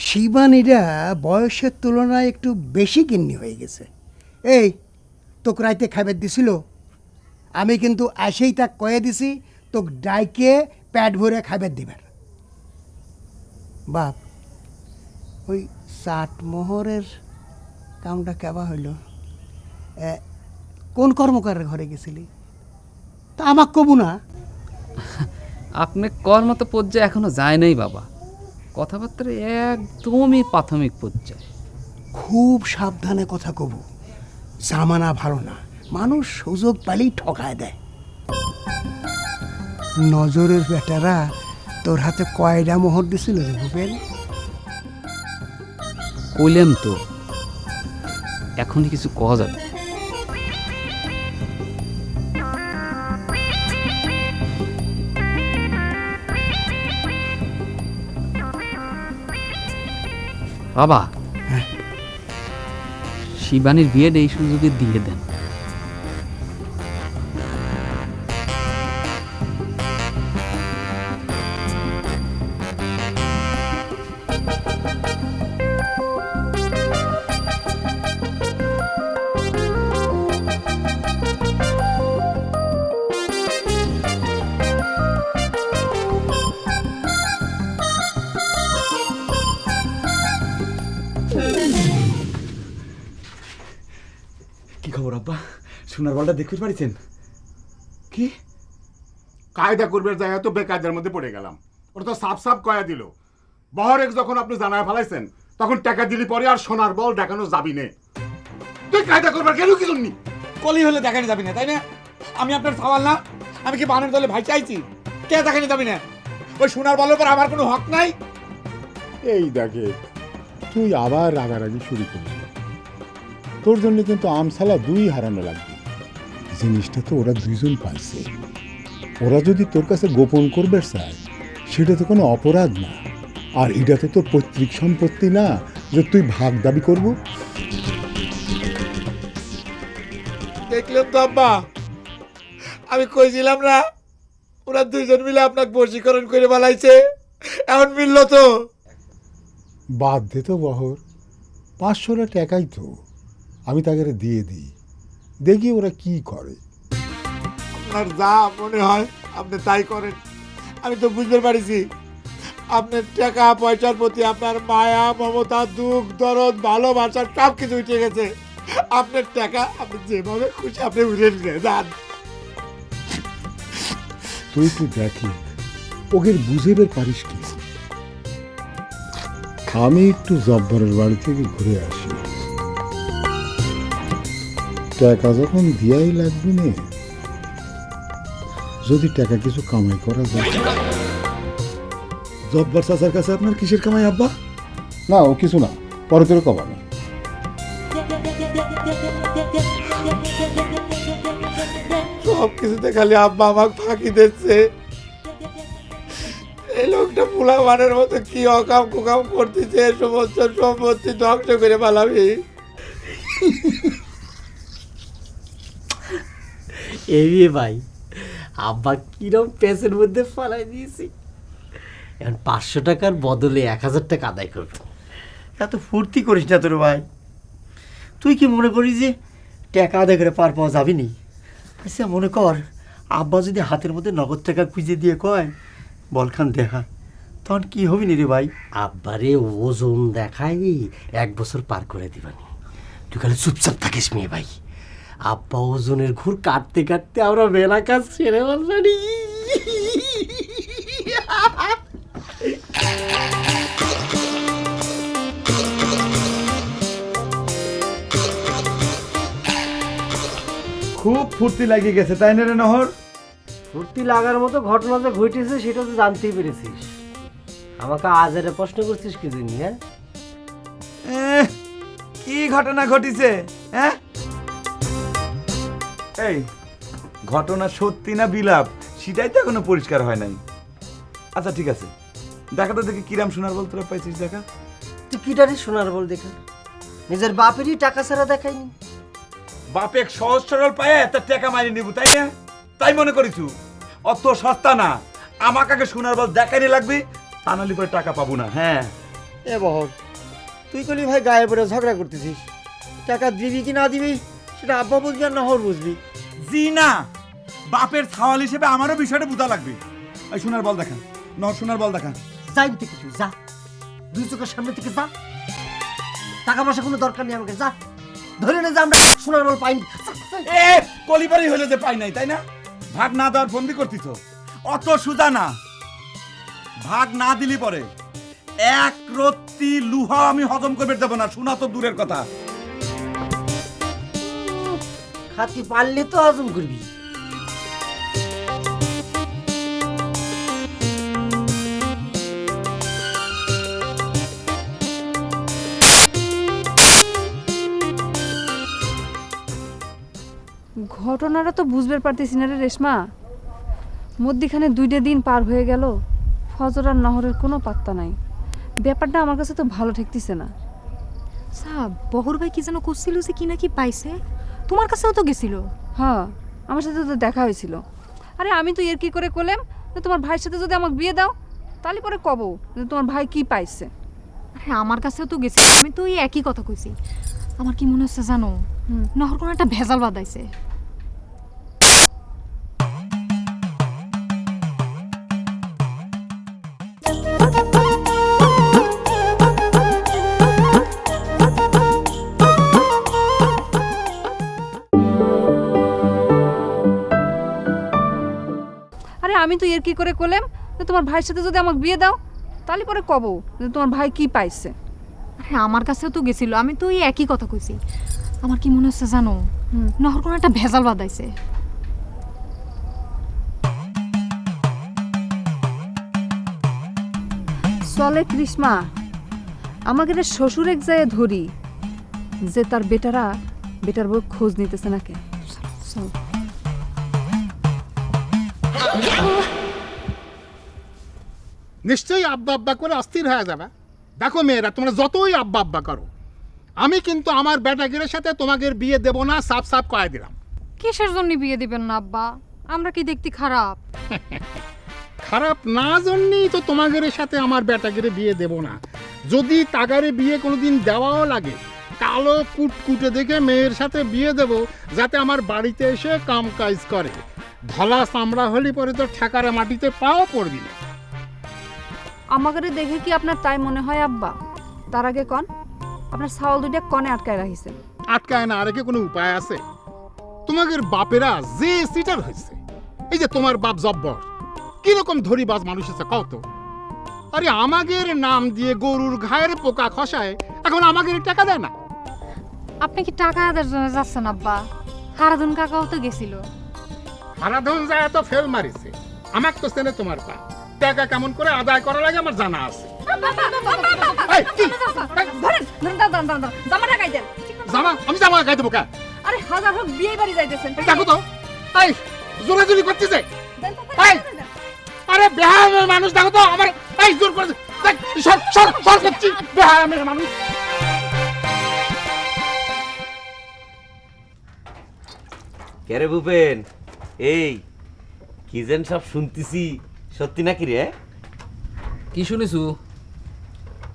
শিবানীরা বয়সের তুলনায় একটু বেশি কিন্নি হয়ে গেছে। এই তোকে রাইতে খাবার দিছিল, আমি কিন্তু আসেই তাক কয়ে দিছি তোকে ডাইকে পেট ভরে খাবার দিবার। বাপ, ওই চাটমোহরের কামটা কেবা হইল? কোন কর্মকারের ঘরে গেছিলি? তা আমাক কবু না। আপনি কর্মত পর্যায়ে এখনো যায় নাই বাবা, কথাবার্তা একদমই প্রাথমিক পর্যায়ে। খুব সাবধানে কথা কবু, জামানা ভালো না, মানুষ সুযোগ পেলেই ঠকায় দেয়। নজরের বেটারা তোর হাতে কয়টা মোহর দিছিল রে ভূপেন? কইলাম তো, এখনই কিছু কওয়া যাবে। বাবা, শিবানীর বিয়েটা এই সুযোগে দিয়ে দেন। কি খবর আব্বা? সোনার বলটা দেখতে পারিছেন? কি কায়দা করবার জায়গা তো বেকায়দার মধ্যে পড়ে গেলাম। ওটা তো সাফ সাফ কয়া দিল। বহরেক যখন আপনি জানায় ফেলাইছেন তখন টাকা দিলি পরে আর সোনার বল দেখানো যাবি নে। তুই কায়দা করবার গেল কি জন্য? কলি হলে দেখানি যাবি না, তাই না? আমি আপনার সওয়াল না? আমি কি বানের দলে ভাই চাইছি? কে দেখানি যাবি না? ওই সোনার বলের উপর আমার কোনো হক নাই? এই দেখে তুই আবার রাগারাগি শুরু করলি। তোর জন্য কিন্তু আমসালা 2 হারানো লাগবে। জিনিসটা তো ওরা 2জন পাইছে। ওরা যদি তোর কাছে গোপন করবে চায় সেটা তো কোনো অপরাধ না। আর এটা তো তোর পৈতৃক সম্পত্তি না যে তুই ভাগ দাবি করবো। দেখলেন তো আব্বা, আমি কইছিলাম না ওরা 2জন মিলে আপনাকে বশীকরণ করে বানাইছে। এখন মিলল তো। বাদ দে তো বহর, 500 টাকাই তো আমি তাকে দিয়ে দিই, দেখি ওরা কি করে। আপনার যা মনে হয় আপনি তাই করেন। আমি তো বুঝতে পারিছি আপনার টাকা পয়সার প্রতি আপনার মায়া, মমতা, দুঃখ, দরদ, ভালোবাসা সব কিছু উঠে গেছে। আপনার টাকা আপনি যেভাবে খুশি আপনি উড়ে নিয়ে যান। তুই একটু দেখি ওকে বুঝেবে পারিস কি। আমি একটু জব্বরের বাড়ি থেকে ঘুরে আসি, টাকা যখন দিয়াই লাগবে না, যদি টাকা কিছু কামাই করা যায়। জব্বার চাচার কাছে আপনার কিসের কামাই আব্বা? না ও কিছু না, পরে তোর কমানো। সব কিছুতে খালি আব্বা আমাকে ফাঁকি দিচ্ছে। এই লোকটা পোলা মানের মতো কি অকাম কুকাম করতেছে, সমস্ত সম্পত্তি ধ্বংস করে পালাবি। এই ভাই, আব্বা কিরম পেসের মধ্যে ফালাই দিয়েছি। এখন 500 টাকার বদলে 1000 টাকা আদায় করবো। এত ফুর্তি করিস না তোর ভাই। তুই কি মনে করিস যে টাকা আদায় করে পার পাওয়া যাবি নি? আচ্ছা মনে কর আব্বা যদি হাতের মধ্যে নগদ টাকা খুঁজে দিয়ে কয় বলখান দেখা, তখন কি হবি নি রে ভাই? আব্বারে ওজন দেখাই 1 বছর পার করে দিবানি। তুই খালি চুপচাপ থাকিস মেয়ে ভাই। আব্বা ওজনের ঘুর কাটতে কাটতে আমরা বেলা কাজ ছেড়ে বলবানি। খুব ফুর্তি লাগিয়ে গেছে তাই না রে নহর? ফুর্তি লাগার মতো ঘটনা যে ঘটেছে সেটা তো জানতেই পেরেছিস। আমাকে আজ এটা প্রশ্ন করছিস কি জন্য? হ্যাঁ, কি ঘটনা ঘটিছে? হ্যাঁ, এই ঘটনা সত্যি না বিলাপ সেটাই তো এখনো পরিষ্কার হয় নাই। আচ্ছা ঠিক আছে, দেখা তো দেখি কিরাম সোনার বল তোরা পাইছিস দেখা। তুই কিটারে শোনার বল দেখা? নিজের বাপেরই টাকা ছাড়া দেখায়নি। বাপে সহজ সরল পায়ে এত টাকা মারি নিব তাই না? তাই মনে করিছু অত সস্তা না। আমাকে আগে সোনার বল দেখাইনি লাগবে, তা নাহলে পরে টাকা পাবো না। হ্যাঁ এ বহর, তুই কলি ভাই গায়ে পড়ে ঝগড়া করতেছিস। টাকা দিবি কি না দিবি সেটা আব্বা বুঝবি আর নহর বুঝবি। জি না, বাপের ছাওয়াল হিসেবে আমারও বিষয়টা বোঝা লাগবে। এই সোনার বল দেখা, ন সোনার বল দেখা। জানতে কি তুই যা। দুই চোখের সামনে থেকে যা। টাকা পয়সা কোনো দরকার নেই আমাকে, যা। ধরে নে যে আমরা সোনার বল পাইনি। এ কলিবারই হইলে যে পাই নাই, তাই না? ভাগ না দেওয়ার বন্দি করতিস, অত সুজা না। ভাগ না দিলি পরে এক রত্তি লুহা আমি হজম করবে দেব না, শোনা তো দূরের কথা। খাতি পারলে তো হজম করবি। ঘটনাটা তো বুঝতে পারতেছি না রে রেশমা। মধ্যিখানে 2টা দিন পার হয়ে গেল, ফজর আর নহরের কোনো পাত্তা নাই। ব্যাপারটা আমার কাছে তো ভালো ঠেকতেছে না। সাব বহর ভাই কি যেন করছিল যে কি নাকি পাইছে, তোমার কাছেও তো গেছিল। হ্যাঁ, আমার সাথে তো দেখা হয়েছিল। আরে আমি তো এর কি করে করলাম যে তোমার ভাইয়ের সাথে যদি আমাকে বিয়ে দাও তাহলে পরে কব যে তোমার ভাই কি পাইছে। হ্যাঁ আমার কাছেও তো গেছিল, আমি তো এই একই কথা কইছি। আমার কি মনে হচ্ছে জানো, নহর কোনো একটা ভেজাল বাদাইছে। আরে আমি তো এর কি করে করলাম যে তোমার ভাইয়ের সাথে যদি আমাকে বিয়ে দাও তাহলে পরে কব যে তোমার ভাই কি পাইছে। হ্যাঁ আমার কাছেও তো গেছিল, আমি তো এই একই কথা কইছি। আমার কি মনে হচ্ছে জানো, নহর কোনো একটা ভেজাল বাদাইছে। চলে কৃষ্মা, আমাকে রে শ্বশুর এক জায়গায় ধরি যে তার বেটার বউ খোঁজ নিতেছে নাকি। চল। নিশ্চয়ই আব্বা আব্বা করে অস্থির হয়ে যাবে। দেখো মেয়েরা, তোমরা যতই আব্বা আব্বা করো, আমি কিন্তু আমার বেটাগিরের সাথে তোমাদের বিয়ে দেব না, সাফ সাফ কয়ে দিলাম। কিসের জন্য বিয়ে দিবেন না আব্বা? আমরা কি দেখতে খারাপ? খারাপ না জন্যই তো তোমাদের সাথে আমার বেটাগিরে বিয়ে দেব না। যদি তাগারে বিয়ে কোনোদিন দেওয়াও লাগে, কালো কুটকুটে দেখে মেয়ের সাথে বিয়ে দেব, যাতে আমার বাড়িতে এসে কাম কাজ করে। ধলা চামড়া হলি পরে তো ঠেকারে মাটিতে পাও পড়বি না। আমাকে দেখে কি আপনার তাই মনে হয় আব্বা? তার আগে কন, আপনার ছাগল দুইটা কনে আটকায় রাখিছে। আটকায় না আরেকে কোনো উপায় আছে? তোমাদের বাপেরা যে সিটার হয়েছে, এই যে তোমার বাপ জব্বর, কিরকম ধরিবাজ মানুষ আছে কত? আরে আমাদের নাম দিয়ে গরুর ঘায়ের পোকা খসায়, এখন আমাদের টাকা দেয় না। আপনি কি টাকা আদার জন্য যাচ্ছেন আব্বা? হারাধন কাকাও তো গেছিল। হারাধন যায় তো ফেল মারিছে, আমার তো চেনে তোমার পা। টাকা কেমন করে আদায় করা লাগে আমার জানা আছে। এই, কি? জামা আমি জামা গাই দেবো কা? আরে হাজার হোক বিয়ে বাড়ি যাইতেছেন, দেখো তো, এই জোরাজুরি করতেছে। এই, আরে বেহায়ামের মানুষ, দেখো তো আমার, এই জোর করে দেখ, সর সর সর করছি, বেহায়ামের মানুষ। কেরে ভূপেন, এই কি যেন সব শুনতেছি, সত্যি নাকি রে? কি শুনেছু?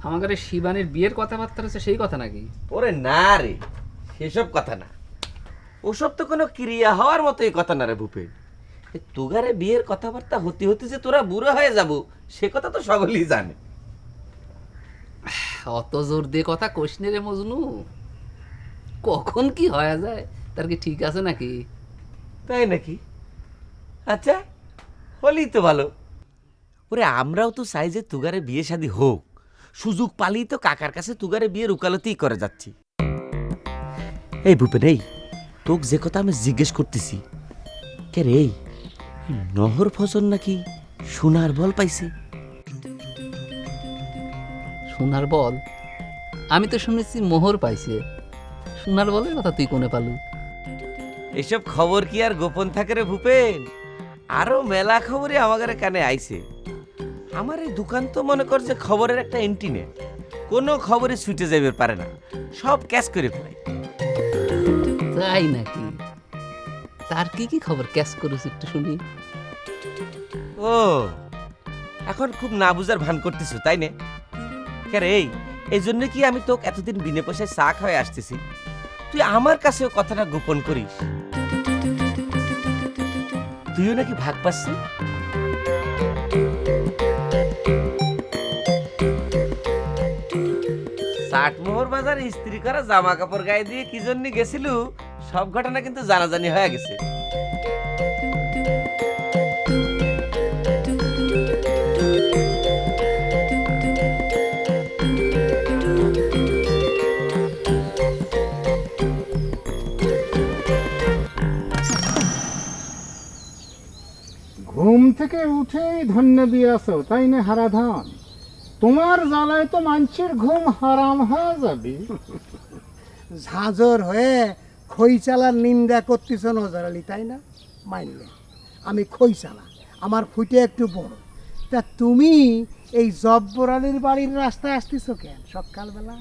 আমাদের শিবানীর বিয়ের কথাবার্তা আছে, সেই কথা নাকি? ওরে না রে, সেসব কথা না। ওসব তো কোনো ক্রিয়া হওয়ার মতো এই কথা না রে ভূপেন। তোগারে বিয়ের কথাবার্তা হতে হতে যে তোরা বুড়ো হয়ে যাব, সে কথা তো সকলেই জানে। অত জোর দিয়ে কথা কোশনে রে মজনু, কখন কি হয়ে যায় তার কি ঠিক আছে নাকি? তাই নাকি? আচ্ছা, হলেই তো ভালো। ওরে আমরাও তো চাই যে তুগারে বিয়ে শাদী হোক, সুযোগ পালি তো কাকার কাছে তুগারে বিয়ের উকালতি করে যাচ্ছি। এই ভূপেন, এই তোকে যে কথা আমি জিজ্ঞেস করতেছি, কে রে, এই নহর ফসল নাকি সোনার বল পাইছে? সোনার বল? আমি তো শুনেছি মোহর পাইছে, সোনার বলের কথা তুই কোনে পালু? এসব খবর কি আর গোপন থাকে রে ভূপেন? আরো মেলা খবরই আমাদের কানে আইছে। আমার এই দোকান তো মনে কর যে খবরের একটা ইন্টারনেট, কোনো খবরে ছুটে যাবে পারে না, সব ক্যাচ করে ফেলাই। তাই নাকি? তার কি কি খবর ক্যাচ করেছে একটু শুনি। ও, এখন খুব না বুঝার ভান করতেছ তাই না? কে রে, এই জন্য কি আমি তোকে এতদিন বিনা পয়সায় চা খাওয়াই আসতেছি, তুই আমার কাছেও কথাটা গোপন করিস? তুইও নাকি ভাগ পাচ্ছিস? আটমোহর বাজার ইস্ত্রি করা জামা কাপড় গায়ে দিয়ে কি জন্য গেছিল সব ঘটনা কিন্তু জানাজানি হয়ে গেছে। ঘুম থেকে উঠেই ধন্য দিয়েছো তাই না হারাধন? তোমার জ্বালায় তো মানুষের ঘুম হারাম হয়ে যাবে। ঝাঁঝর হয়ে খইচালার নিন্দা করতেছ নজর আলী, তাই না? মানলে আমি খইচালা, আমার ফুটে একটু বড়। তা তুমি এই জব্বর আলীর বাড়ির রাস্তায় আসতেছ কেন সকালবেলা?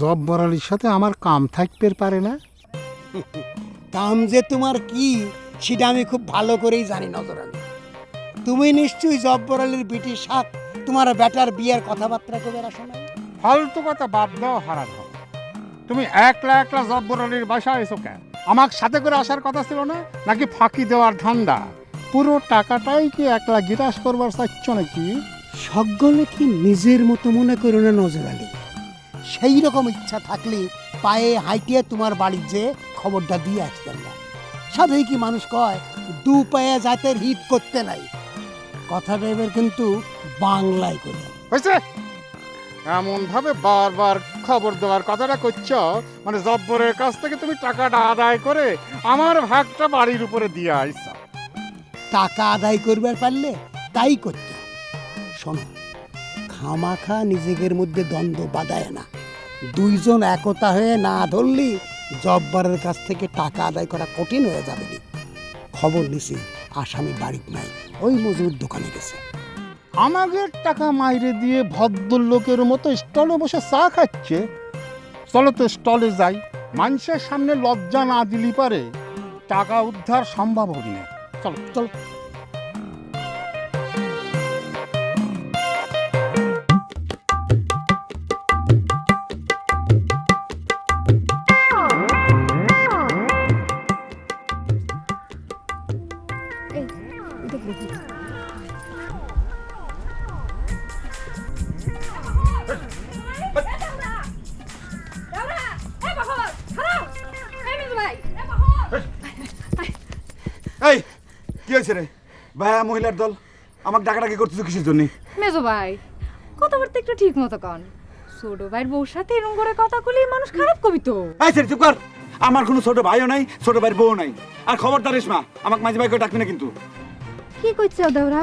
জব্বর আলীর সাথে আমার কাম থাকতে পারে না? কাম যে তোমার কি সেটা আমি খুব ভালো করেই জানি নজর আলী। তুমি নিশ্চয়ই জব্বর আলীর বিটির সাথ তোমার বেটার বিয়ের কথাবার্তা করে আসো না? ফালতু কথা বাদ দাও হারাধন, তুমি একলা একলা জব্বর আলীর বাসায় এসো কেন? আমার সাথে করে আসার কথা ছিল না? নাকি ফাঁকি দেওয়ার ধান্দা? পুরো টাকাটাই কি একলা গিরাস করবার চাচ্ছ নাকি? সকলে কি নিজের মতো মনে করো না নজর আলী? সেই রকম ইচ্ছা থাকলে পায়ে হাইটিয়ে তোমার বাড়ির যে খবরটা দিয়ে আসতেন না। সাধেই কি মানুষ কয় দু পায়ে জাতের হিত করতে নাই, কথাটা এবার কিন্তু বাংলায় করে। হয়েছে? এমন ভাবে বারবার খবর দেওয়ার কথাটা করছ, মানে জব্বরের কাছ থেকে তুমি টাকাটা আদায় করে আমার ভাগটা বাড়ির উপরে দিয়ে আইছ। টাকা আদায় করবার পারলে তাই করতে। শোনো, খামাখা নিজেদের মধ্যে দ্বন্দ্ব বাঁধায় না। দুইজন একতা হয়ে না ধরলি জব্বারের কাছ থেকে টাকা আদায় করা কঠিন হয়ে যাবে। খবর নিছি আসামি বাড়িতে নাই, ওই মজুর দোকানে গেছে। আমাদের টাকা মাইরে দিয়ে ভদ্রলোকের মতো স্টলে বসে চা খাচ্ছে। চলো তো স্টলে যাই, মানুষের সামনে লজ্জা না দিলি পারে টাকা উদ্ধার সম্ভব হবে না। চলো চলো। এই কি হয়েছে রে ভাইয়া? মহিলার দল আমাকে ডাকাডাকি করতেছো কিসের জন্য? মেজো ভাই কথাবার্তা একটু ঠিক মতো কন। ছোট ভাইয়ের বউর সাথে এরকম করে কথা কইলে মানুষ খারাপ কবি তো। এই ছেড়ে চুপ কর। আমার কোনো ছোট ভাইও নাই, ছোট ভাইয়ের বউ নাই। আর খবরদার রেশমা, আমাকে মাঝি ভাই করে ডাকবি না কিন্তু। কি কইছো দেওরা?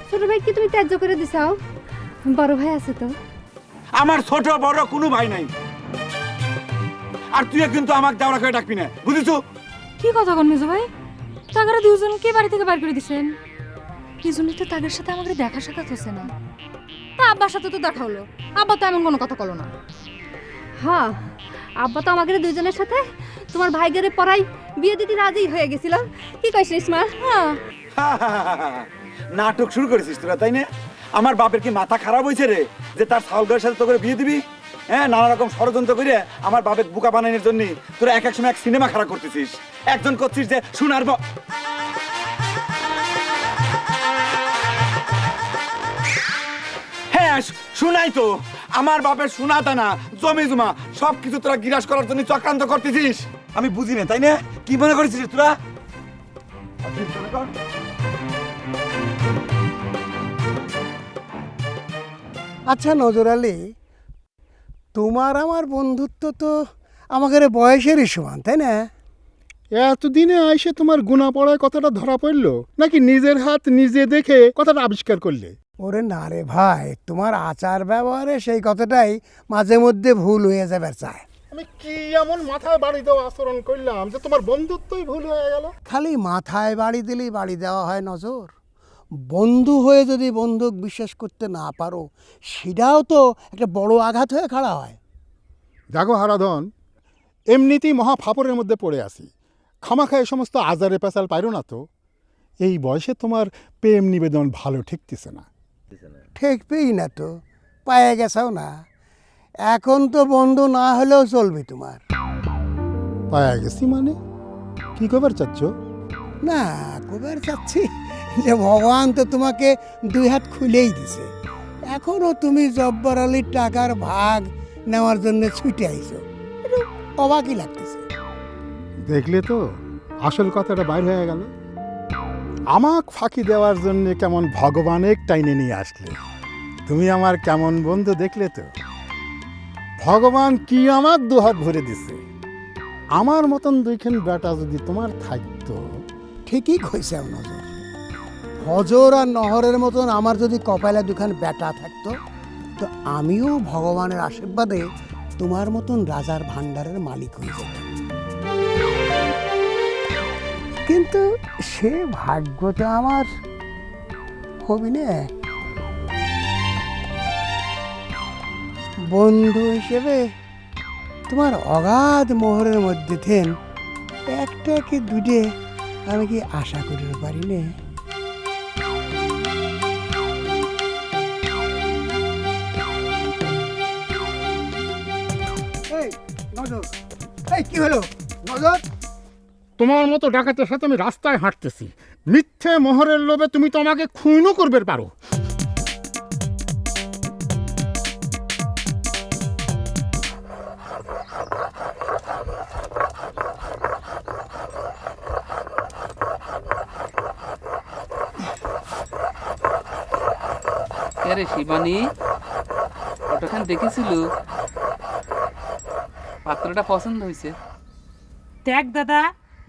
ছোট ভাই কি তুমি ত্যায্য করে দিছাও? বড় ভাই আছে তো? আমার ছোট বড় কোনো ভাই নাই। আর তুইও কিন্তু আমাকে দেওয়া করে ডাকবি না, বুঝেছো? কি কথা কন মেজো ভাই? তাগারা দুজনকে বাড়ি থেকে বার করে দিছেন। কি জন্যই তো তাদের সাথে আমাদের দেখা সাক্ষাৎ হচ্ছে না। তা আব্বার সাথে তো দেখা হলো, আব্বা তো এমন কোনো কথা কলো না। হ্যাঁ, আব্বা তো আমাদের দুজনের সাথে তোমার ভাইগেরে পড়াই বিয়ে দিতে রাজি হয়ে গেছিল। কি কইস রেশমা? হ্যাঁ, নাটক শুরু করেছিস তোরা, তাই না? আমার বাপের কি মাথা খারাপ হয়েছে রে যে তার সাউগার সাথে তো করে বিয়ে দিবি? হ্যাঁ, নানা রকম ষড়যন্ত্র করে আমার বাপের বুকা বানানোর জন্য তোরা এক এক সময় এক সিনেমা খারাপ করতেছিস। একজন করছিস যে শোনার হ্যাঁ শুনাই তো, আমার বাপের শোনাতা না জমি জমা সব কিছু তোরা গিরাস করার জন্য চক্রান্ত করতেছিস। আমি বুঝি না, তাই না? কি মনে করেছিস তোরা? আচ্ছা নজর আলী, তোমার আমার বন্ধুত্ব তো আমাদের বয়সেরই সমান, তাই না? এতদিনে আইসে তোমার গুণা পড়ায় কথাটা ধরা পড়লো, নাকি নিজের হাত নিজে দেখে কথাটা আবিষ্কার করলে? ওরে না রে ভাই, তোমার আচার ব্যবহারে সেই কথাটাই মাঝে মধ্যে ভুল হয়ে যাবে চায়। আমি কি এমন মাথায় বাড়ি দেওয়া আচরণ করলাম যে তোমার বন্ধুত্বই ভুল হয়ে গেল? খালি মাথায় বাড়ি দিলেই বাড়ি দেওয়া হয় নজর? বন্ধু হয়ে যদি বন্ধুক বিশ্বাস করতে না পারো, সেটাও তো একটা বড় আঘাত হয়ে খাড়া হয়। দেখো হারাধন, এমনিতেই মহা ফাপড়ের মধ্যে পড়ে আছি, খামাখা এ সমস্ত আজারে পেঁচাল পাইরো না তো। এই বয়সে তোমার প্রেম নিবেদন ভালো ঠেকতেছে না। ঠেকবেই না তো, পায়ে গেছাও না। এখন তো বন্ধু না হলেও চলবে তোমার। পায়া গেছি মানে কি কবার চাচ্ছ? না, কবার চাচ্ছি যে ভগবান তো তোমাকে দুই হাত খুলেই দিছে। এখনো তুমি জব্বার আলীর টাকার ভাগ নেওয়ার জন্য ছুটে আইছো, একটু অবাকই লাগতেছে। দেখলে তো আসল কথাটা বাইর হয়ে গেল। আমাক ফাঁকি দেওয়ার জন্য কেমন ভগবানের টাইনে নিয়ে আসলে। তুমি আমার কেমন বন্ধু দেখলে তো। ভগবান কি আমার দুহাত ভরে দিছে। আমার মতন দুইখান বেটা যদি তোমার থাকতো। ঠিকই কইছে নজর। হজর আর নহরের মতন আমার যদি কপালে দুখান বেটা থাকতো, তো আমিও ভগবানের আশীর্বাদে তোমার মতন রাজার ভান্ডারের মালিক হয়ে যেতাম। কিন্তু সে ভাগ্যটা আমার হবি না। বন্ধু হিসেবে তোমার অগাধ মোহরের মধ্যে থেন একটা কি দুটে আমি কি আশা করতে পারি না? এই নজর, এই কি হলো নজর? তোমার মতো ডাকাতের সাথে আমি রাস্তায় হাঁটতেছি, মিথ্যে মোহরের লোভে তুমি তো আমাকে খুনও করবে পারো। আরে শিবানী, ওটাখান দেখেছিল, পাত্রটা পছন্দ হয়েছে। দেখ দাদা,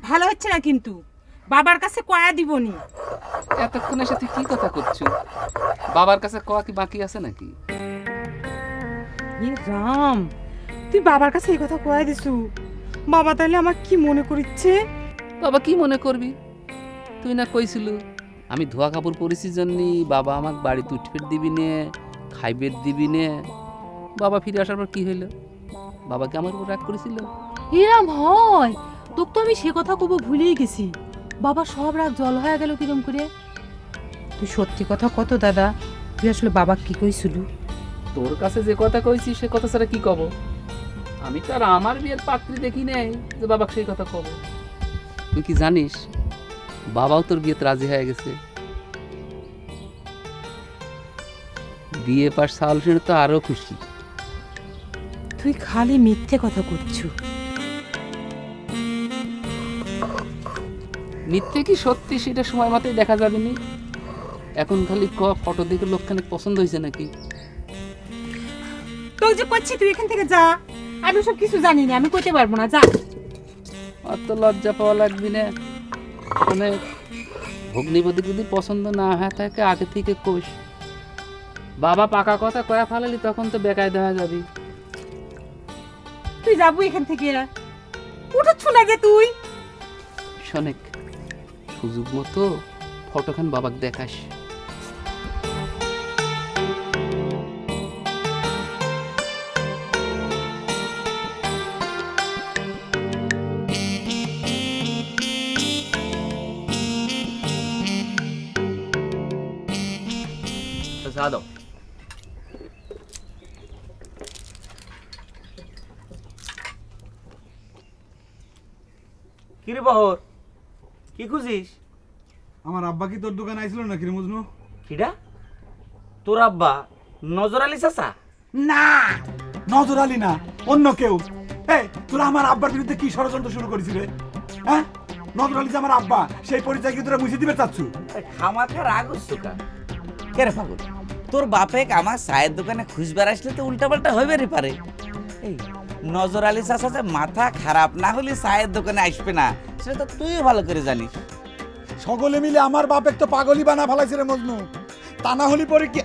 ভালো হচ্ছে না কিন্তু, বাবার কাছে কয়া দিবনি। এতক্ষণের সাথে কি কথা করছো? বাবার কাছে কয়া কি বাকি আছে নাকি? রাম, তুই বাবার কাছে এই কথা কয়া দিছু, বাবা তাহলে আমার কি মনে করিচ্ছে? বাবা কি মনে করবি? তুই না কইছিল আমি ধোয়া কাপড় পরেছি জন্যি বাবা আমাকে বাড়িতে উঠফের দিবি নে, খাইবের দিবি নে। বাবা ফিরে আসার পর কি হইল? বাবাকে আমার উপর রাগ করেছিল? এরাম হয়, তোকে তো আমি সে কথা কব ভুলেই গেছি। বাবা সব রাগ জল হয়ে গেল কিরম করে? তুই সত্যি কথা কত দাদা, তুই আসলে বাবা কি কইছিল? তোর কাছে যে কথা কইছি সে কথা ছাড়া কি কব? আমি তো আর আমার বিয়ের পাত্রী দেখি নাই যে বাবাকে সেই কথা কব। তুই কি জানিস বাবাও তোর বিয়েতে রাজি হয়ে গেছে? বিয়ে পাশ সাল শুনে তো আরো খুশি। তুই খালি মিথ্যে কথা করছু। মিথ্যে কি সত্যি সেটা সময় মতোই দেখা যাবে নি। এখন খালি ক ফটো দেখে লোকখানে পছন্দ হয়েছে নাকি? তোকে যে করছি তুই এখান থেকে যা, আমি সব কিছু জানি না, আমি কইতে পারবো না, যা। অত লজ্জা পাওয়া লাগবি না। মানে ভগ্নিপতি যদি পছন্দ না হয় থাকে আগে থেকে কোষ। বাবা পাকা কথা কয়া ফালালি তখন তো বেকায়দা হয়ে যাবি। তুই যাবো এখান থেকে, উঠছ না যে তুই। শোনেক, সুযোগ মতো ফটোখান বাবাকে দেখাস। দাও কিরে বহর, কি খুঁজিস? আমার আব্বা কি তোর দোকানে আইছিল নাকি রে মজনু? কিডা? তোর আব্বা নজর আলী চাচা? না, নজর আলী না, অন্য কেউ। এই তোরা আমার আব্বার বিরুদ্ধে কি ষড়যন্ত্র শুরু করেছিস রে? হ্যাঁ, নজর আলী যে আমার আব্বা, সেই পরিচয় কি তোরা মুছে দিবে চাচ্ছু? খামাখা রাগ হচ্ছে কা? কে রে পাগল, তোর বাপে আমার চায়ের দোকানে খুঁজবার আসলে তো উল্টাপাল্টা হইবারই পারে। এই নজর আলী চাচা যে মাথা খারাপ না হলে চায়ের দোকানে আসবে না, সেটা তো তুইও ভালো করে জানিস। সকলে মিলে আমার বাপের তো পাগলই বানা ফেলাইছে রে মজনু। তা না হলি পরে কি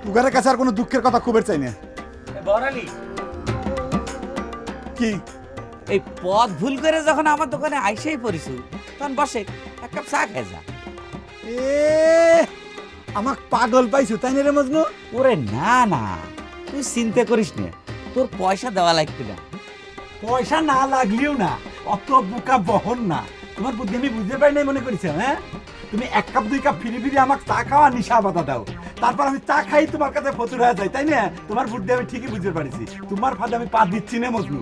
তুগারের কাছে আর কোনো দুঃখের কথা খুবের চাই না। বড়ালি কি এই পথ ভুল করে যখন আমার দোকানে আইসেই পড়িছু, তখন বসে এক কাপ চা খেয়ে যা। এ আমাক পাগল পাইছো তাই না রে মজনু? ওরে না না, তুই চিন্তা করিস না, তোর পয়সা দেওয়া লাগবে না। পয়সা না লাগলেও না, অত বোকা বহন না। তোমার বুদ্ধি আমি বুঝতে পারি নাই মনে করিস? হ্যাঁ, তুমি এক কাপ দুই কাপ ফিরি ফিরি আমাকে চা খাওয়া নিশা বাধা দাও, তারপর আমি চা খাই তোমার কাছে ফতুর হয়ে যাই, তাই না? তোমার বুদ্ধি আমি ঠিকই বুঝতে পারিছি, তোমার ফাঁদে আমি পা দিচ্ছি না মজনু।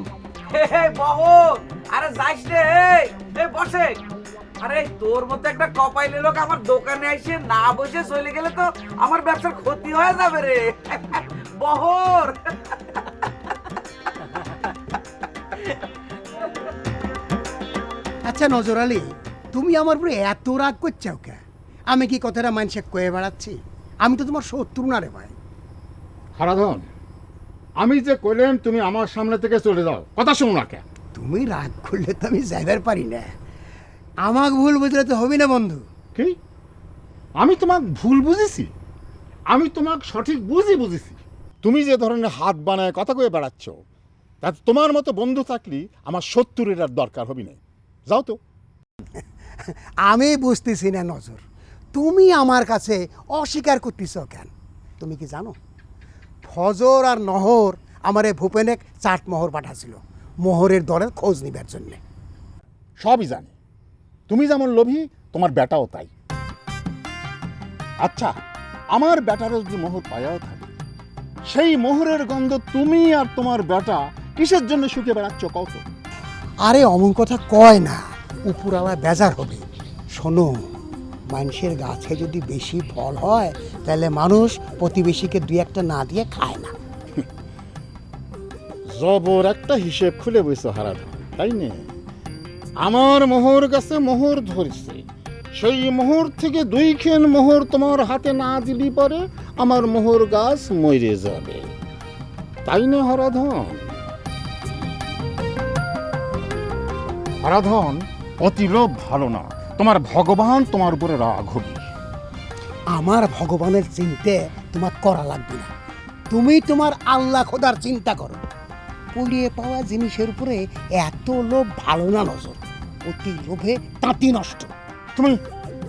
আরে যাইস রে, এই বসে আরে তোর মতো একটা কপাইলে লোক আমার দোকানে এসে না বসে চলে গেলে তো আমার ব্যবসার ক্ষতি হয়ে যাবে রে বহর। আচ্ছা নজর আলী, তুমি আমার উপরে এত রাগ করছো কে? আমি কি কথাটা মানুষে কয়ে বেড়াচ্ছি? আমি তো তোমার শত্রু না রে ভাই। হারাধন, আমি যে কইলাম তুমি আমার সামনে থেকে চলে যাও, কথা শুনো না কেন? তুমি রাগ করলে তো আমি যাইবার পারি না। আমাকে ভুল বুঝলে তো হবে না বন্ধু। কি? আমি তোমাকে ভুল বুঝেছি? আমি তোমাকে সঠিক বুঝেছি। তুমি যে ধরনের হাত বানায় কথা কয়ে বেড়াচ্ছ, তাতে তোমার মতো বন্ধু থাকলে আমার শত্রুর আর দরকার হবে না। যাও তো। আমি বুঝতেছি না নজর, তুমি আমার কাছে অস্বীকার করতেছ কেন? তুমি কি জানো, ফজর আর নহর আমারে ভূপেনেক চাটমোহর পাঠাছিল মোহরের দরের খোঁজ নিবার জন্যে। সবই জানি, তুমি যেমন লোভী তোমার বেটাও তাই। আচ্ছা, আমার বেটারও যদি মোহর পায়াও থাকে, সেই মোহরের গন্ধ তুমি আর তোমার বেটা কিসের জন্য শুকে বেড়াচ্ছ কত? আরে অমন কথা কয় না, উপরালা বেজার হবে। শোনো, মানুষের গাছে যদি বেশি ফল হয় তাহলে মানুষ প্রতিবেশীকে দুই একটা না দিয়ে খায় না। জবর একটা হিসেব খুলে বইছো হারাধন, তাই না? আমার মোহর গাছে মোহর ধরেছে, সেই মোহর থেকে 2 খেন মোহর তোমার হাতে না দিলি পরে আমার মোহর গাছ মরে যাবে, তাই না হারাধন? হারাধন, অতি লোভ ভালো না, তোমার ভগবান তোমার উপরে রাগ হবে। আমার ভগবানের চিন্তা তোমার করা লাগবে না, তুমি তোমার আল্লাহ খোদার চিন্তা করো। পুড়িয়ে পাওয়া জিনিসের উপরে এত লোভ ভালো না নজর, অতি লোভে তাঁতি নষ্ট।